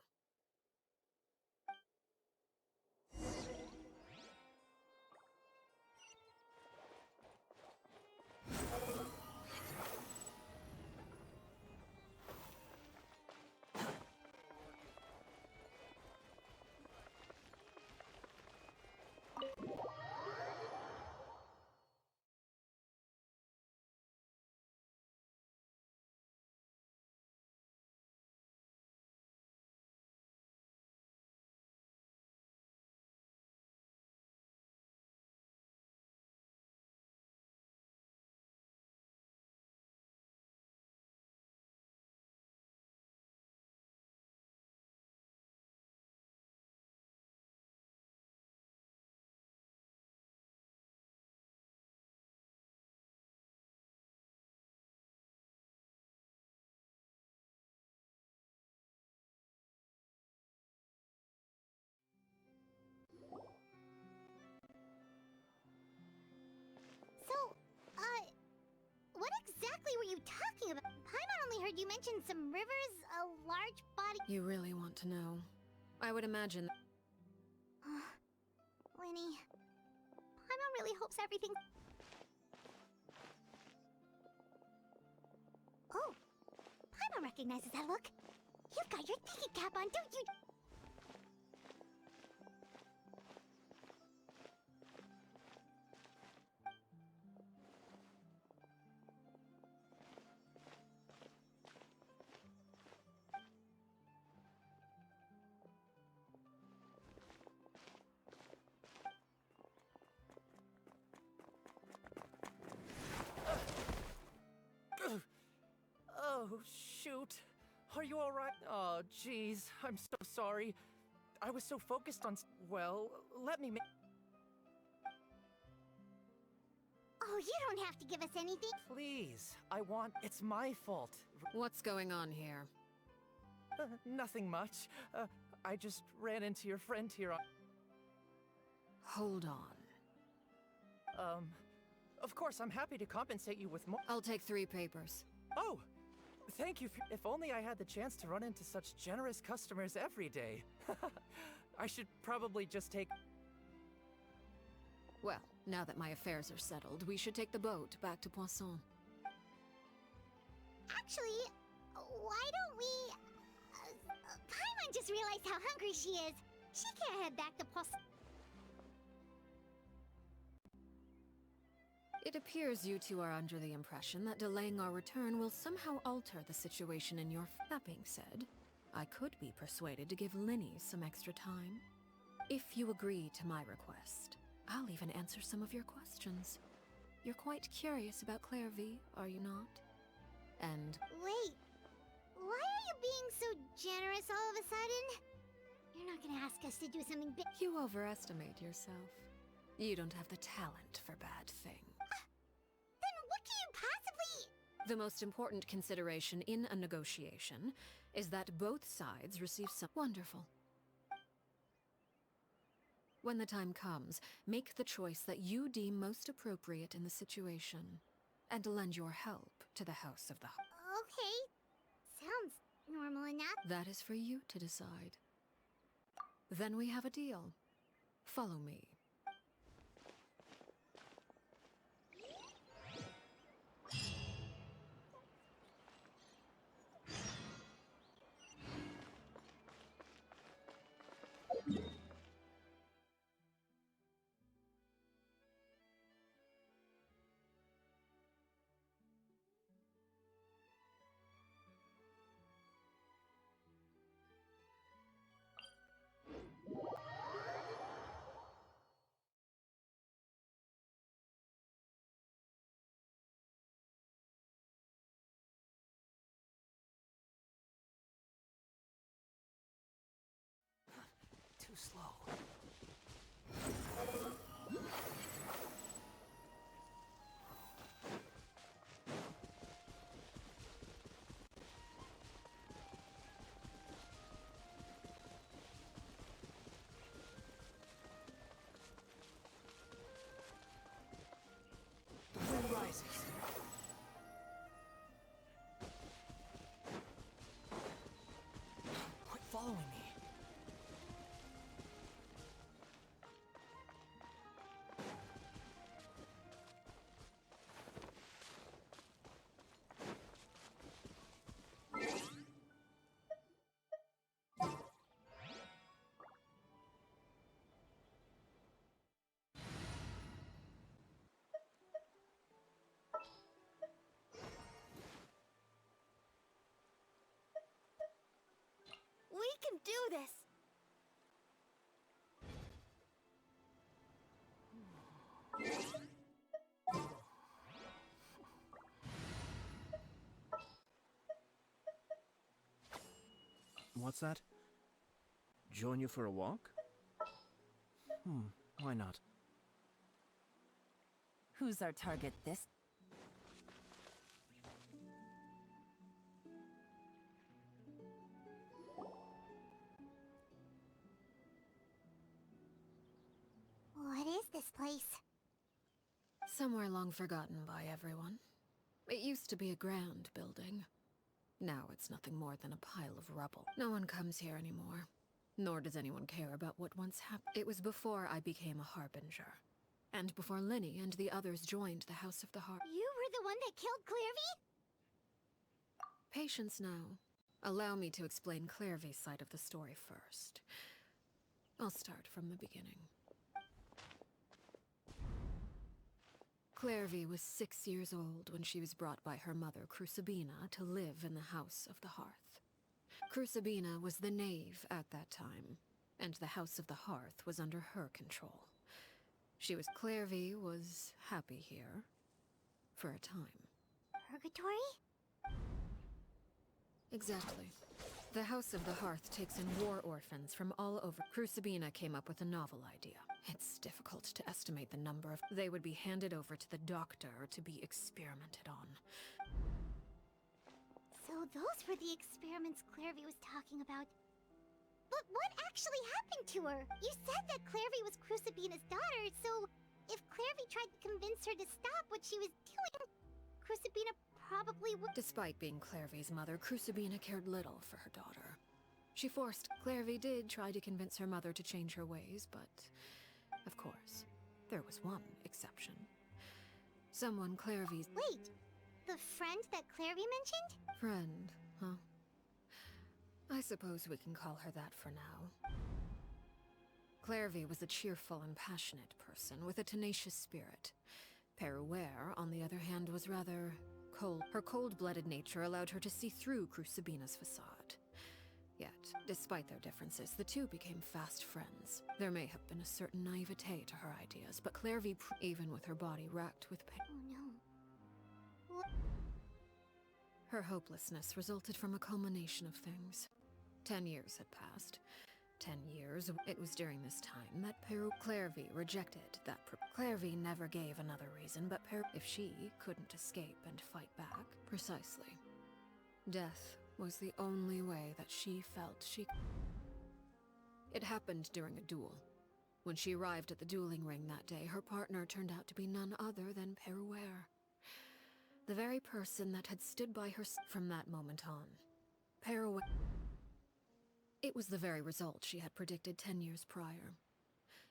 heard you mention some rivers, a large body. You really want to know? I would imagine. Winnie, Paimon really hopes everything. Oh, Paimon recognizes that look. You've got your thinking cap on, don't you? Oh, shoot. Are you alright? Oh, jeez. I'm so sorry. I was so focused on. Well, let me. Oh, you don't have to give us anything. Please. I want. It's my fault. What's going on here? Nothing much. I just ran into your friend here on. Hold on. Of course, I'm happy to compensate you with more. I'll take 3 papers. Oh! Thank you. If only I had the chance to run into such generous customers every day. I should probably just take. Well, now that my affairs are settled, we should take the boat back to Poisson. Actually, why don't we... Paimon just realized how hungry she is. She can't head back to Poisson. It appears you two are under the impression that delaying our return will somehow alter the situation in your... That being said, I could be persuaded to give Lyney some extra time. If you agree to my request, I'll even answer some of your questions. You're quite curious about Clairvy, are you not? And... Wait, why are you being so generous all of a sudden? You're not gonna ask us to do something big. You overestimate yourself. You don't have the talent for bad things. Then what can you possibly... The most important consideration in a negotiation is that both sides receive some... Wonderful. When the time comes, make the choice that you deem most appropriate in the situation, and lend your help to the House of the... Okay, sounds normal enough. That is for you to decide. Then we have a deal. Follow me. Too slow. The wind rises. Quit following me. We can do this! What's that? Join you for a walk? Why not? Who's our target this? What is this place? Somewhere long forgotten by everyone. It used to be a grand building. Now it's nothing more than a pile of rubble. No one comes here anymore. Nor does anyone care about what once happened. It was before I became a Harbinger. And before Lyney and the others joined the House of the Heart. You were the one that killed Clairvy? Patience now. Allow me to explain Clairvy's side of the story first. I'll start from the beginning. Clairvy was 6 years old when she was brought by her mother, Crucibina, to live in the House of the Hearth. Crucibina was the knave at that time, and the House of the Hearth was under her control. Clairvy was happy here. For a time. Purgatory? Exactly. The House of the Hearth takes in war orphans from all over. Crucibina came up with a novel idea. It's difficult to estimate the number of... They would be handed over to the doctor to be experimented on. So those were the experiments Clairvy was talking about. But what actually happened to her? You said that Clairvy was Crucibina's daughter, so if Clairvy tried to convince her to stop what she was doing, Crucibina probably would... Despite being Clairvy's mother, Crucibina cared little for her daughter. Clairvy did try to convince her mother to change her ways, but... Of course, there was one exception. Someone Clairvy's... Wait! The friend that Clairvy mentioned? Friend, huh? I suppose we can call her that for now. Clairvy was a cheerful and passionate person with a tenacious spirit. Peruere, on the other hand, was rather cold. Her cold-blooded nature allowed her to see through Crucibina's facade. Yet, despite their differences, the two became fast friends. There may have been a certain naivete to her ideas, but Clairvy, even with her body racked with pain... Oh no. Her hopelessness resulted from a culmination of things. 10 years had passed. 10 years. It was during this time that Clairvy rejected that. Clairvy never gave another reason, but if she couldn't escape and fight back, precisely. Death was the only way that she felt she... It happened during a duel. When she arrived at the dueling ring that day, her partner turned out to be none other than Peruere. The very person that had stood by her from that moment on. Peruere... It was the very result she had predicted 10 years prior.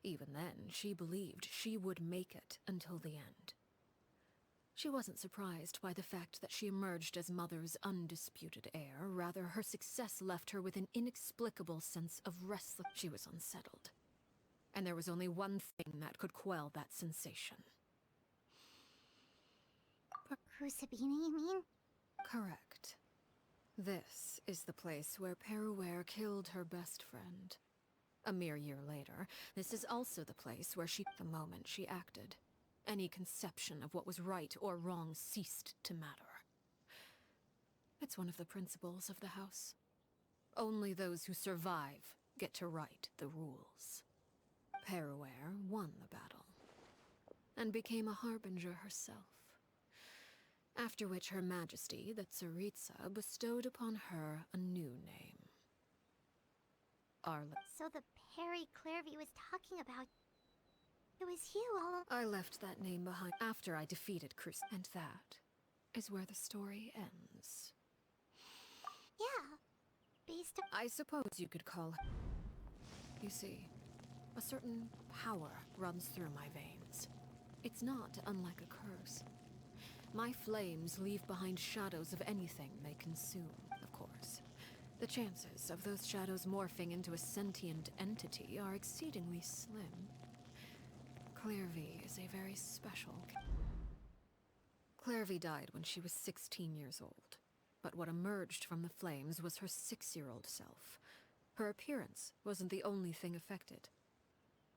Even then, she believed she would make it until the end. She wasn't surprised by the fact that she emerged as Mother's undisputed heir. Rather, her success left her with an inexplicable sense of restlessness. She was unsettled. And there was only one thing that could quell that sensation. Crucibina, you mean? Correct. This is the place where Peruere killed her best friend. A mere year later, this is also the place where the moment she acted. Any conception of what was right or wrong ceased to matter. It's one of the principles of the house. Only those who survive get to write the rules. Peruere won the battle, and became a Harbinger herself. After which Her Majesty, the Tsaritsa, bestowed upon her a new name. Arla. So the Perry Clairvy was talking about... It was you all... I left that name behind after I defeated Cruz. And that is where the story ends. Yeah. Based on... I suppose you could call her... You see, a certain power runs through my veins. It's not unlike a curse. My flames leave behind shadows of anything they consume, of course. The chances of those shadows morphing into a sentient entity are exceedingly slim. Clairvy is a very special... Clairvy died when she was 16 years old. But what emerged from the flames was her 6-year-old self. Her appearance wasn't the only thing affected.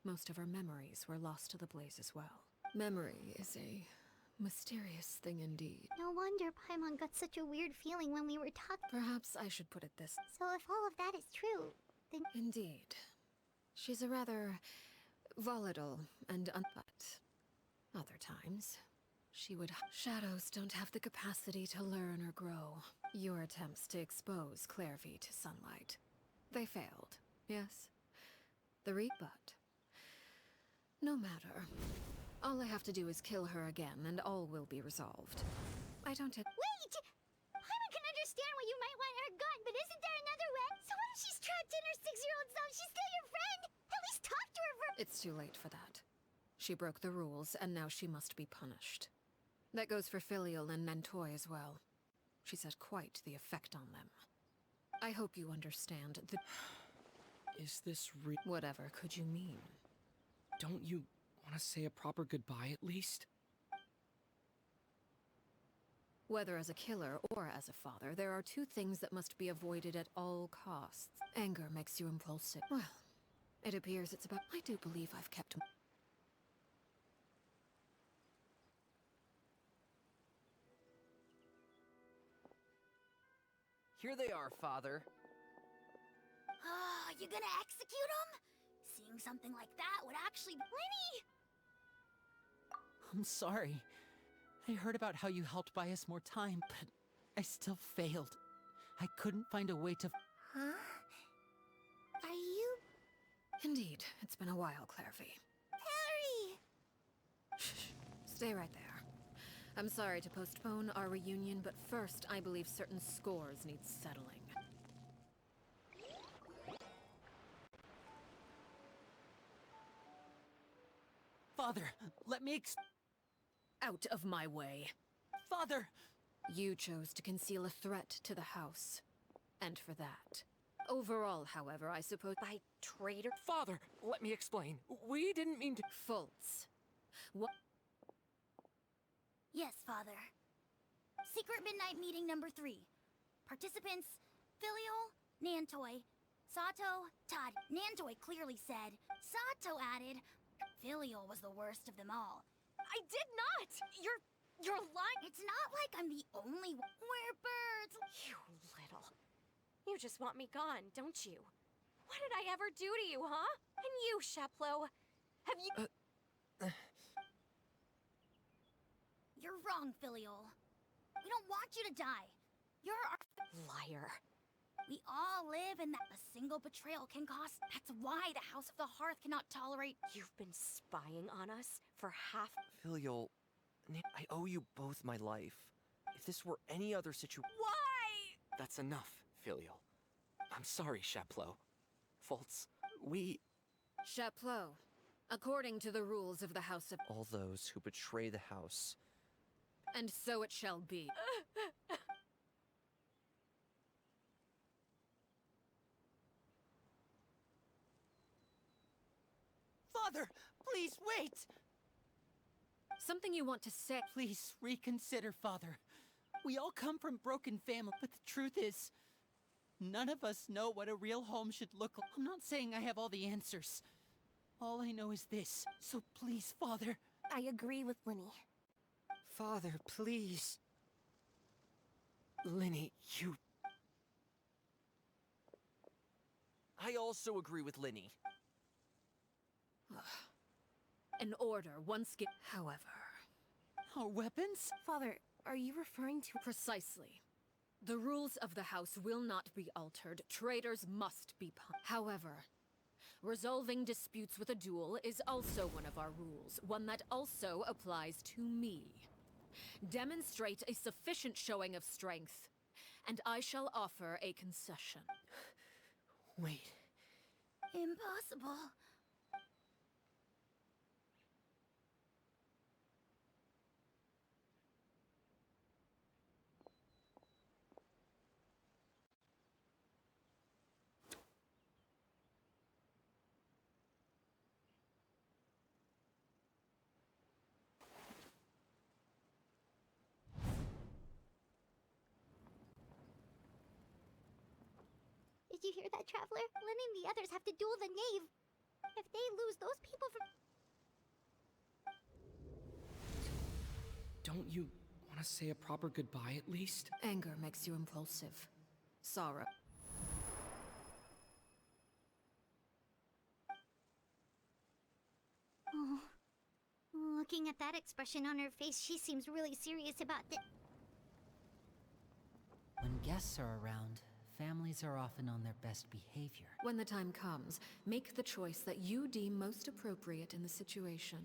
Most of her memories were lost to the blaze as well. Memory is a... mysterious thing indeed. No wonder Paimon got such a weird feeling when we were talking. Perhaps I should put it this... So if all of that is true, then... Indeed. She's a rather volatile and but other times, she would... Shadows don't have the capacity to learn or grow. Your attempts to expose Clairvy to sunlight. They failed, yes? But... no matter. All I have to do is kill her again, and all will be resolved. I don't... Wait! Paimon can understand what you 6-year-old self. She's still your friend. At least talk to her for. It's too late for that. She broke the rules, and now she must be punished. That goes for Filial and Nantoy as well. She's had quite the effect on them. I hope you understand the... Is this Whatever could you mean? Don't you want to say a proper goodbye at least? Whether as a killer or as a father, there are two things that must be avoided at all costs. Anger makes you impulsive. Well, it appears it's about... I do believe I've kept... Here they are, Father. Oh, you gonna execute him? Seeing something like that would actually... Lenny! I'm sorry. I heard about how you helped buy us more time, but I still failed. I couldn't find a way to... Huh? Are you... Indeed, it's been a while, Clairvy. Harry! Shh. Stay right there. I'm sorry to postpone our reunion, but first, I believe certain scores need settling. Father, let me Out of my way. Father! You chose to conceal a threat to the house. And for that. Overall, however, I suppose... By traitor? Father, let me explain. We didn't mean to... Fultz. What? Yes, Father. Secret Midnight Meeting number 3. Participants, Filial, Nantoy, Sato, Todd. Nantoy clearly said. Sato added, Filial was the worst of them all. I did not! You're lying! It's not like I'm the only one. We're birds! You little... You just want me gone, don't you? What did I ever do to you, huh? And you, Sheplo, have you... You're wrong, Filial. We don't want you to die. You're our... Liar. We all live in that a single betrayal can cost. That's why the House of the Hearth cannot tolerate... You've been spying on us for half... Filial, I owe you both my life. If this were any other situation... Why? That's enough, Filial. I'm sorry, Sheplo. Fultz, we... Sheplo. According to the rules of the House of... All those who betray the house. And so it shall be. Father, please wait! Something you want to say? Please reconsider, Father. We all come from broken families, but the truth is, none of us know what a real home should look like. I'm not saying I have all the answers. All I know is this, so please, Father. I agree with Lenny. Father, please. Lenny, you... I also agree with Lenny. An order once given. However... Our weapons? Father, are you referring to... Precisely. The rules of the house will not be altered. Traitors must be punished. However, resolving disputes with a duel is also one of our rules, one that also applies to me. Demonstrate a sufficient showing of strength, and I shall offer a concession. Wait. Impossible. Did you hear that, Traveler? Lenny and the others have to duel the knave. If they lose, those people from... Don't you want to say a proper goodbye at least? Anger makes you impulsive. Sorrow. Oh. Looking at that expression on her face, she seems really serious about it. When guests are around, families are often on their best behavior. When the time comes, make the choice that you deem most appropriate in the situation,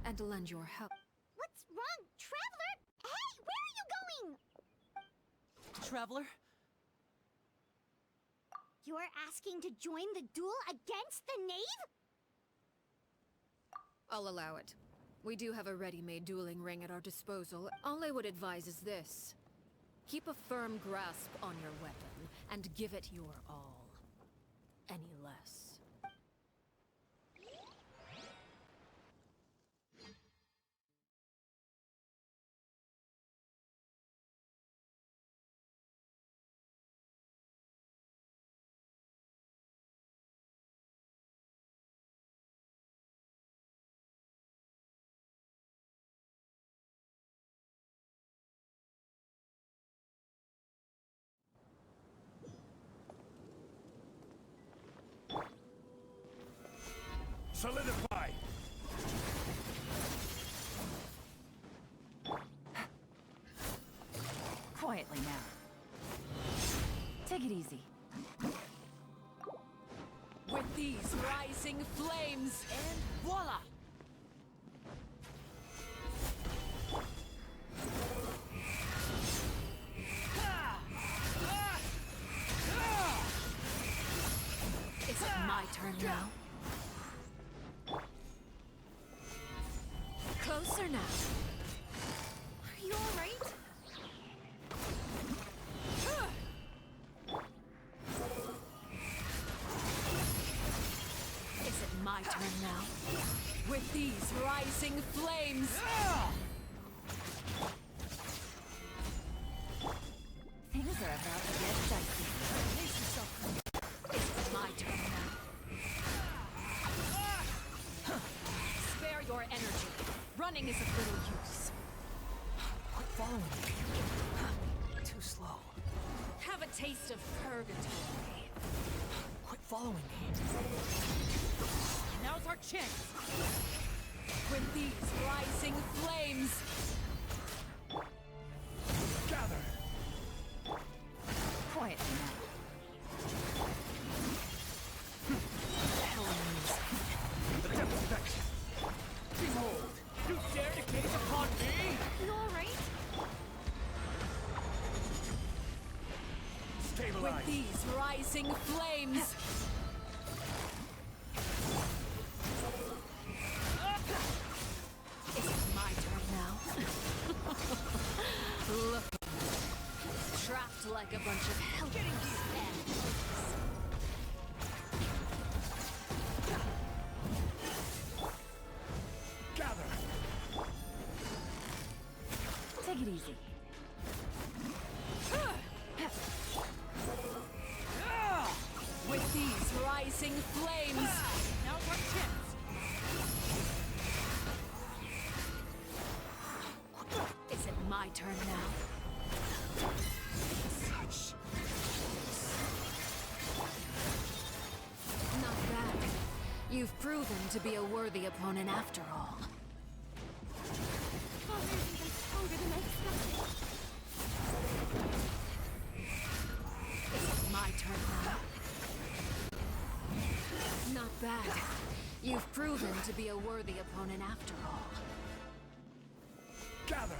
and lend your help. What's wrong, Traveler? Hey, where are you going? Traveler? You're asking to join the duel against the knave? I'll allow it. We do have a ready-made dueling ring at our disposal. All I would advise is this. Keep a firm grasp on your weapon, and give it your all. Any less. Solidify! Quietly now. Take it easy. With these rising flames, And voila! is it my turn now? Closer now. Are you alright? Is it my turn now? With these rising flames! Things are about to get dicey. Brace yourself. Is it my turn now? Spare your energy. Running is of little use. Quit following me. Too slow. Have a taste of purgatory. Quit following me. Now's our chance. With these rising flames, Gather! Quietly now. The depth of action! Behold! You dare to gaze upon me? You alright? Stabilize! with these rising flames. Is it my turn now? Look. Trapped like a bunch of helpless animals. Gather! Take it easy. With these rising flames. Now's our chance. Is it my turn now? Such... Not bad. You've proven to be a worthy opponent after all. Father's even stronger than I expected. Is it my turn now? Not bad. You've proven to be a worthy opponent after all. Gather!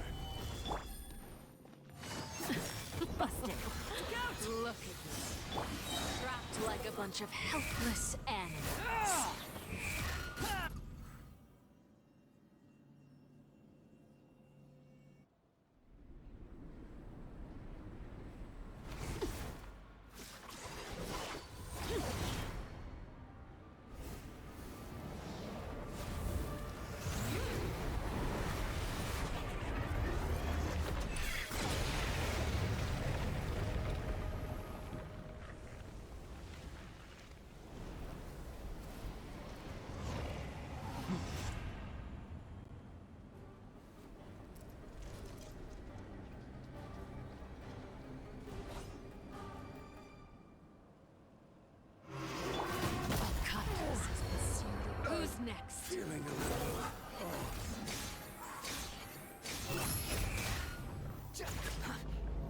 Busted. Look at you. Trapped like a bunch of helpless animals. Who's next? Feeling a little...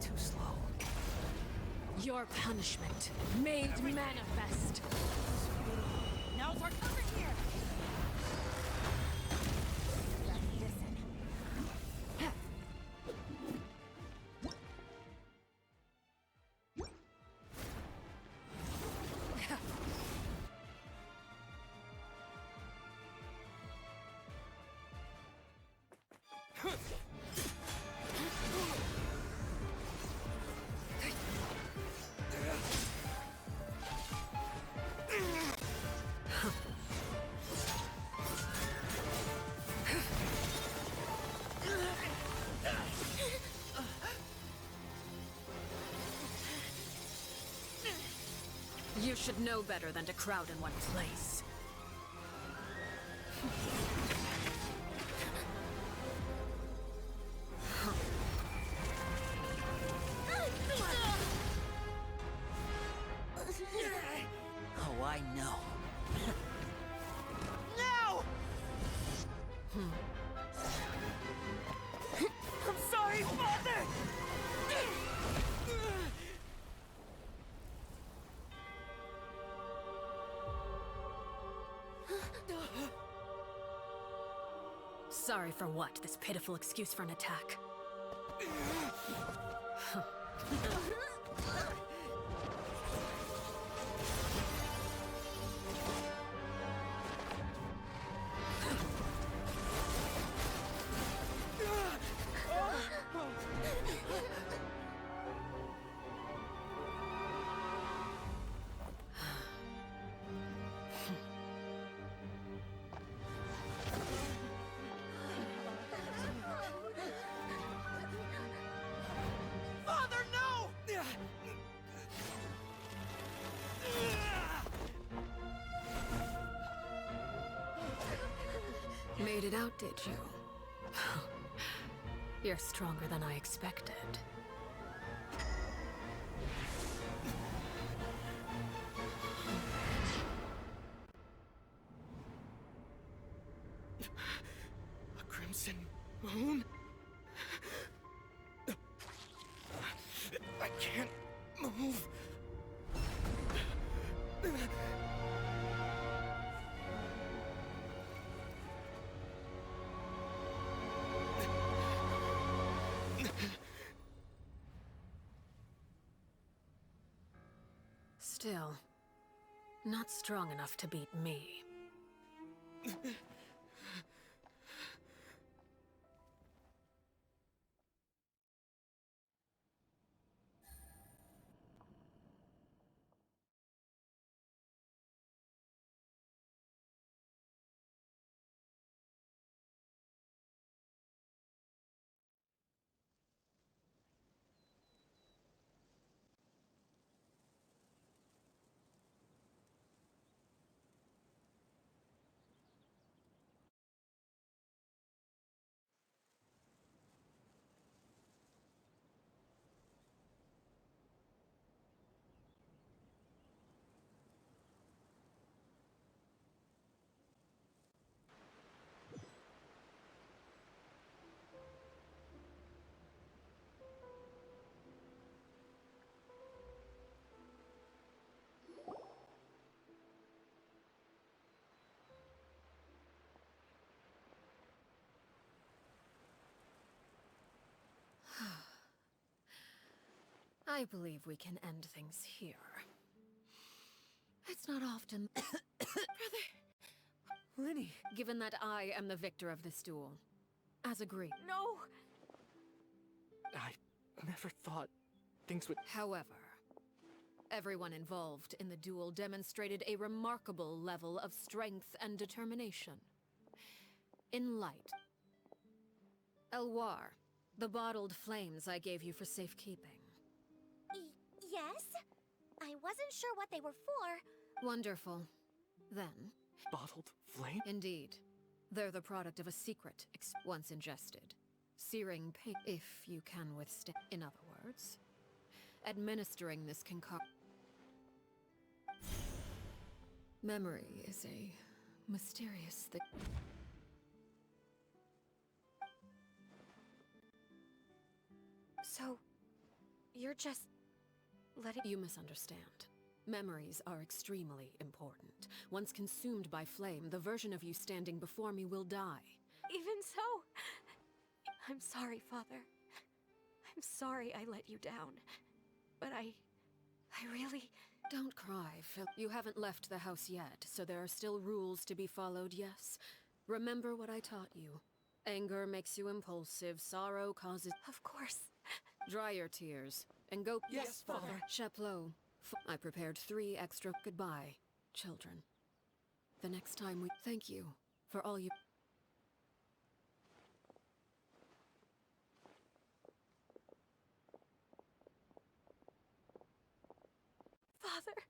Too slow. Your punishment made manifest. Now's our cover here. Listen. You should know better than to crowd in one place. Oh, I know. No! I'm sorry, Father! Sorry for what? This pitiful excuse for an attack. Father, no! Made it out, did you? You're stronger than I expected. A crimson moon? I can't move. Still, not strong enough to beat me. I believe we can end things here. It's not often... Brother... Lyney. Given that I am the victor of this duel. As agreed. No! I never thought things would... However, everyone involved in the duel demonstrated a remarkable level of strength and determination. In light. Elwar, the bottled flames I gave you for safekeeping. Yes? I wasn't sure what they were for. Wonderful. Then... Bottled flame? Indeed. They're the product of a secret, once ingested. Searing pain, if you can withstand. In other words, administering this concoction. Memory is a mysterious thing. So, you're just... letting... You misunderstand. Memories are extremely important. Once consumed by flame, the version of you standing before me will die. Even so... I'm sorry, Father. I'm sorry I let you down. But I really... Don't cry, Phil. You haven't left the house yet, so there are still rules to be followed, yes? Remember what I taught you. Anger makes you impulsive, sorrow causes... Of course. Dry your tears, and go... Yes, Father. Chaplot, I prepared 3 extra... Goodbye, children. The next time we... Thank you for all you... Father.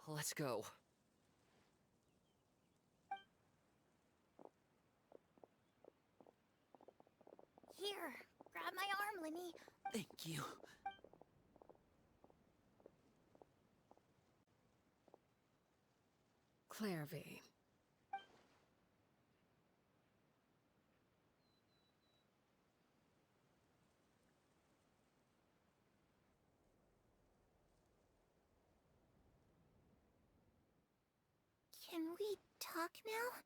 Let's go. Here, grab my arm, Lemmy. Thank you. Clairvy. Can we talk now?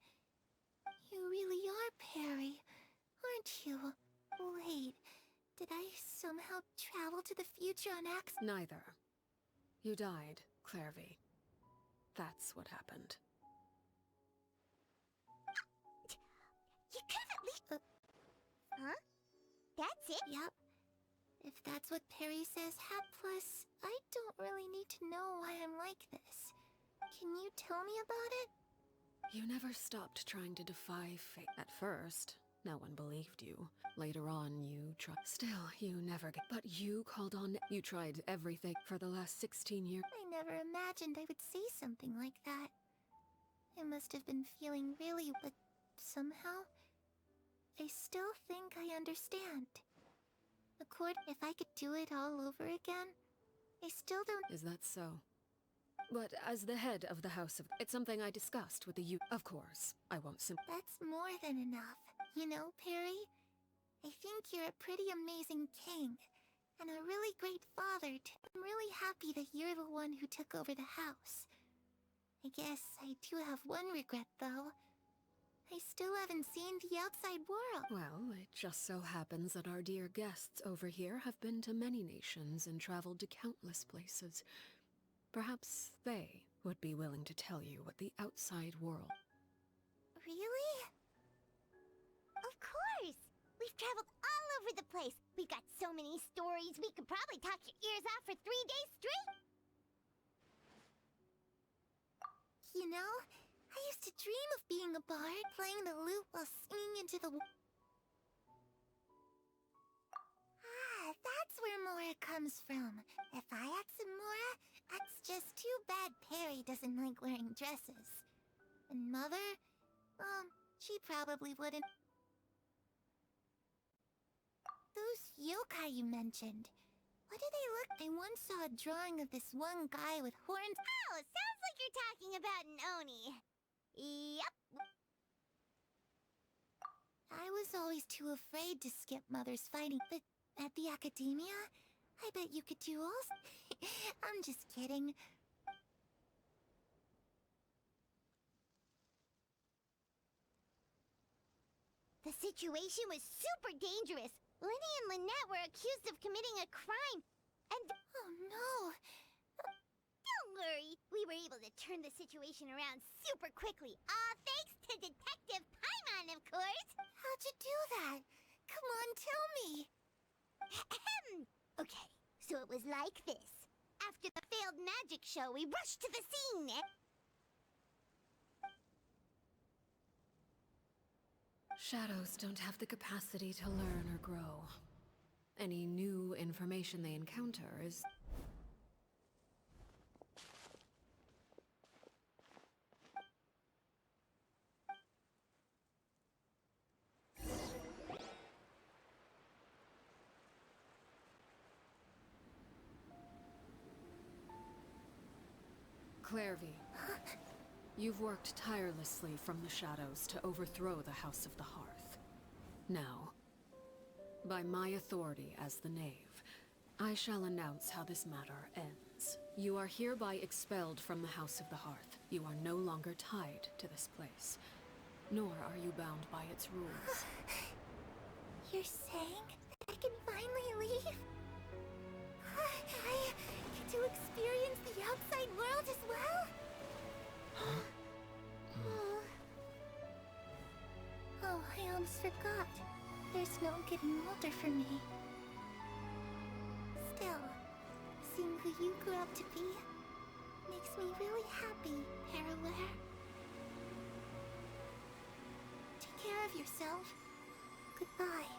You really are Perry, aren't you? Wait, did I somehow travel to the future on accident? Neither. You died, Clairvy. That's what happened. You could have at least... huh? That's it? Yep. If that's what Perry says, plus, I don't really need to know why I'm like this. Can you tell me about it? You never stopped trying to defy fate. At first, no one believed you. Later on, you tried. Still, you never get. But you called on. You tried everything for the last 16 years. I never imagined I would say something like that. I must have been feeling really, but somehow, I still think I understand. If I could do it all over again, I still don't. Is that so? But as the head of the House of... It's something I discussed with the youth. Of course, I won't That's more than enough. You know, Perry, I think you're a pretty amazing king, and a really great father too. I'm really happy that you're the one who took over the house. I guess I do have one regret, though. I still haven't seen the outside world. Well, it just so happens that our dear guests over here have been to many nations and traveled to countless places. Perhaps they would be willing to tell you what the outside world... Really? Of course! We've traveled all over the place. We've got so many stories, we could probably talk your ears off for 3 days straight. You know, I used to dream of being a bard, playing the lute while singing into the... That's where Mora comes from. If I had some Mora, that's just too bad Perry doesn't like wearing dresses. And Mother? She probably wouldn't. Those yokai you mentioned, what do they look? I once saw a drawing of this one guy with horns. Oh, sounds like you're talking about an Oni. Yep. I was always too afraid to skip Mother's fighting, but at the academia, I bet you could do all... I'm just kidding. The situation was super dangerous. Lenny and Lynette were accused of committing a crime, and... Oh no! Don't worry, we were able to turn the situation around super quickly. All thanks to Detective Paimon, of course! How'd you do that? Come on, tell me! Okay, so it was like this. After the failed magic show, we rushed to the scene. Shadows don't have the capacity to learn or grow. Any new information they encounter is... Clairvy, you've worked tirelessly from the shadows to overthrow the House of the Hearth. Now, by my authority as the Knave, I shall announce how this matter ends. You are hereby expelled from the House of the Hearth. You are no longer tied to this place, nor are you bound by its rules. You're saying that I can finally leave? I get to experience the outside world as well? Huh? Oh, almost forgot. There's no getting older for me. Still, seeing who you grew up to be makes me really happy, Parallare. Take care of yourself. Goodbye.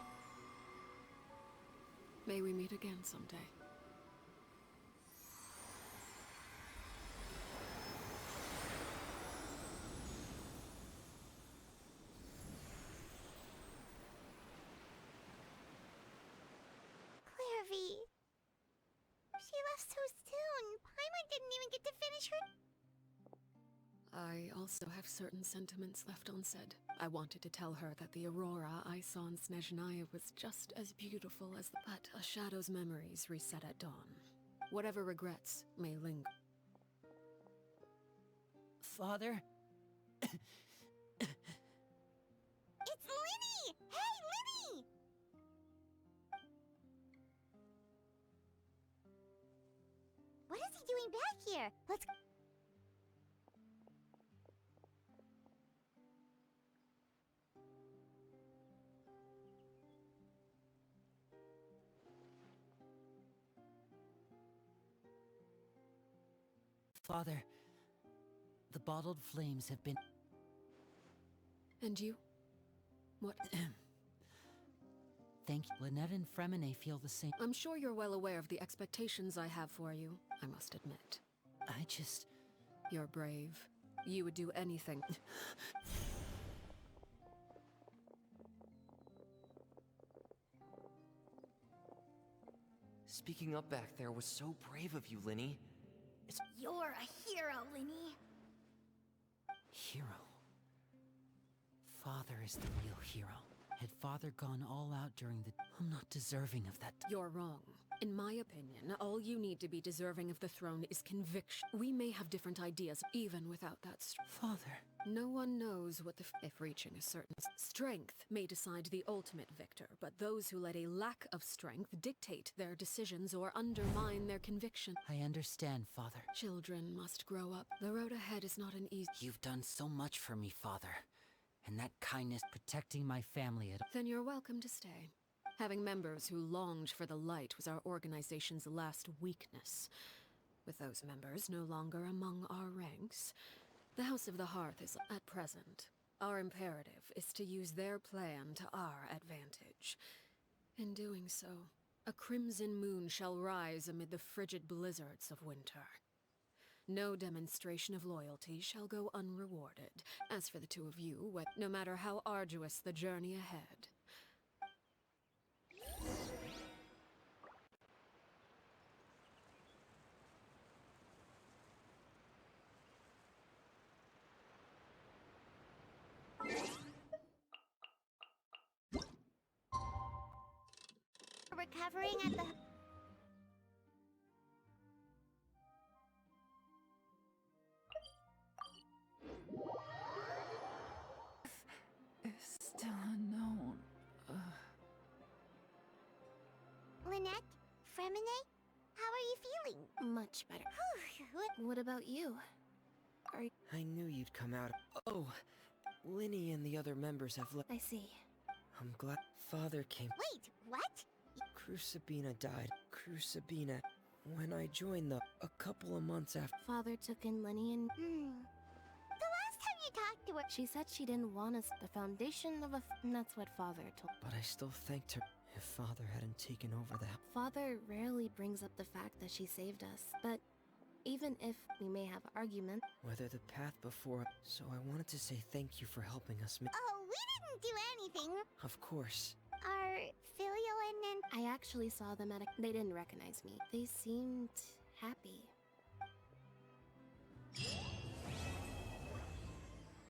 May we meet again someday. Clairvy. She left so soon. Paimon didn't even get to finish her. I also have certain sentiments left unsaid. I wanted to tell her that the aurora I saw in Snezhnaya was just as beautiful as the... But a shadow's memories reset at dawn. Whatever regrets may linger. Father? It's Lyney! Hey, Lyney! What is he doing back here? Let's... Father, the bottled flames have been... And you? What? Thank you. Lynette and Fremine feel the same. I'm sure you're well aware of the expectations I have for you, I must admit. I just... You're brave. You would do anything. Speaking up back there was so brave of you, Lyney. You're a hero, Lyney. Hero. Father is the real hero. Had Father gone all out during the... I'm not deserving of that. You're wrong. In my opinion, all you need to be deserving of the throne is conviction. We may have different ideas, even without that Father. No one knows what the... If reaching a certain strength may decide the ultimate victor, but those who let a lack of strength dictate their decisions or undermine their conviction. I understand, Father. Children must grow up. The road ahead is not an easy... You've done so much for me, Father. And that kindness protecting my family at... Then you're welcome to stay. Having members who longed for the light was our organization's last weakness. With those members no longer among our ranks, the House of the Hearth is, at present, our imperative is to use their plan to our advantage. In doing so, a crimson moon shall rise amid the frigid blizzards of winter. No demonstration of loyalty shall go unrewarded. As for the two of you, no matter how arduous the journey ahead, recovering at the... Is still unknown. Lynette? Fremine? How are you feeling? Much better. What about you? I knew you'd come out. Oh, Lyney and the other members have left. I see. I'm glad Father came. Wait, what? Crucibina died. Crucibina. When I joined a couple of months after. Father took in Lyney and... The last time you talked to her... She said she didn't want us the foundation of a... And that's what Father told... But I still thanked her. If Father hadn't taken over that... Father rarely brings up the fact that she saved us, but... Even if we may have arguments... Whether the path before... So I wanted to say thank you for helping us Oh, we didn't do anything. Of course. Are Filio and... I actually saw them at a... They didn't recognize me. They seemed... happy.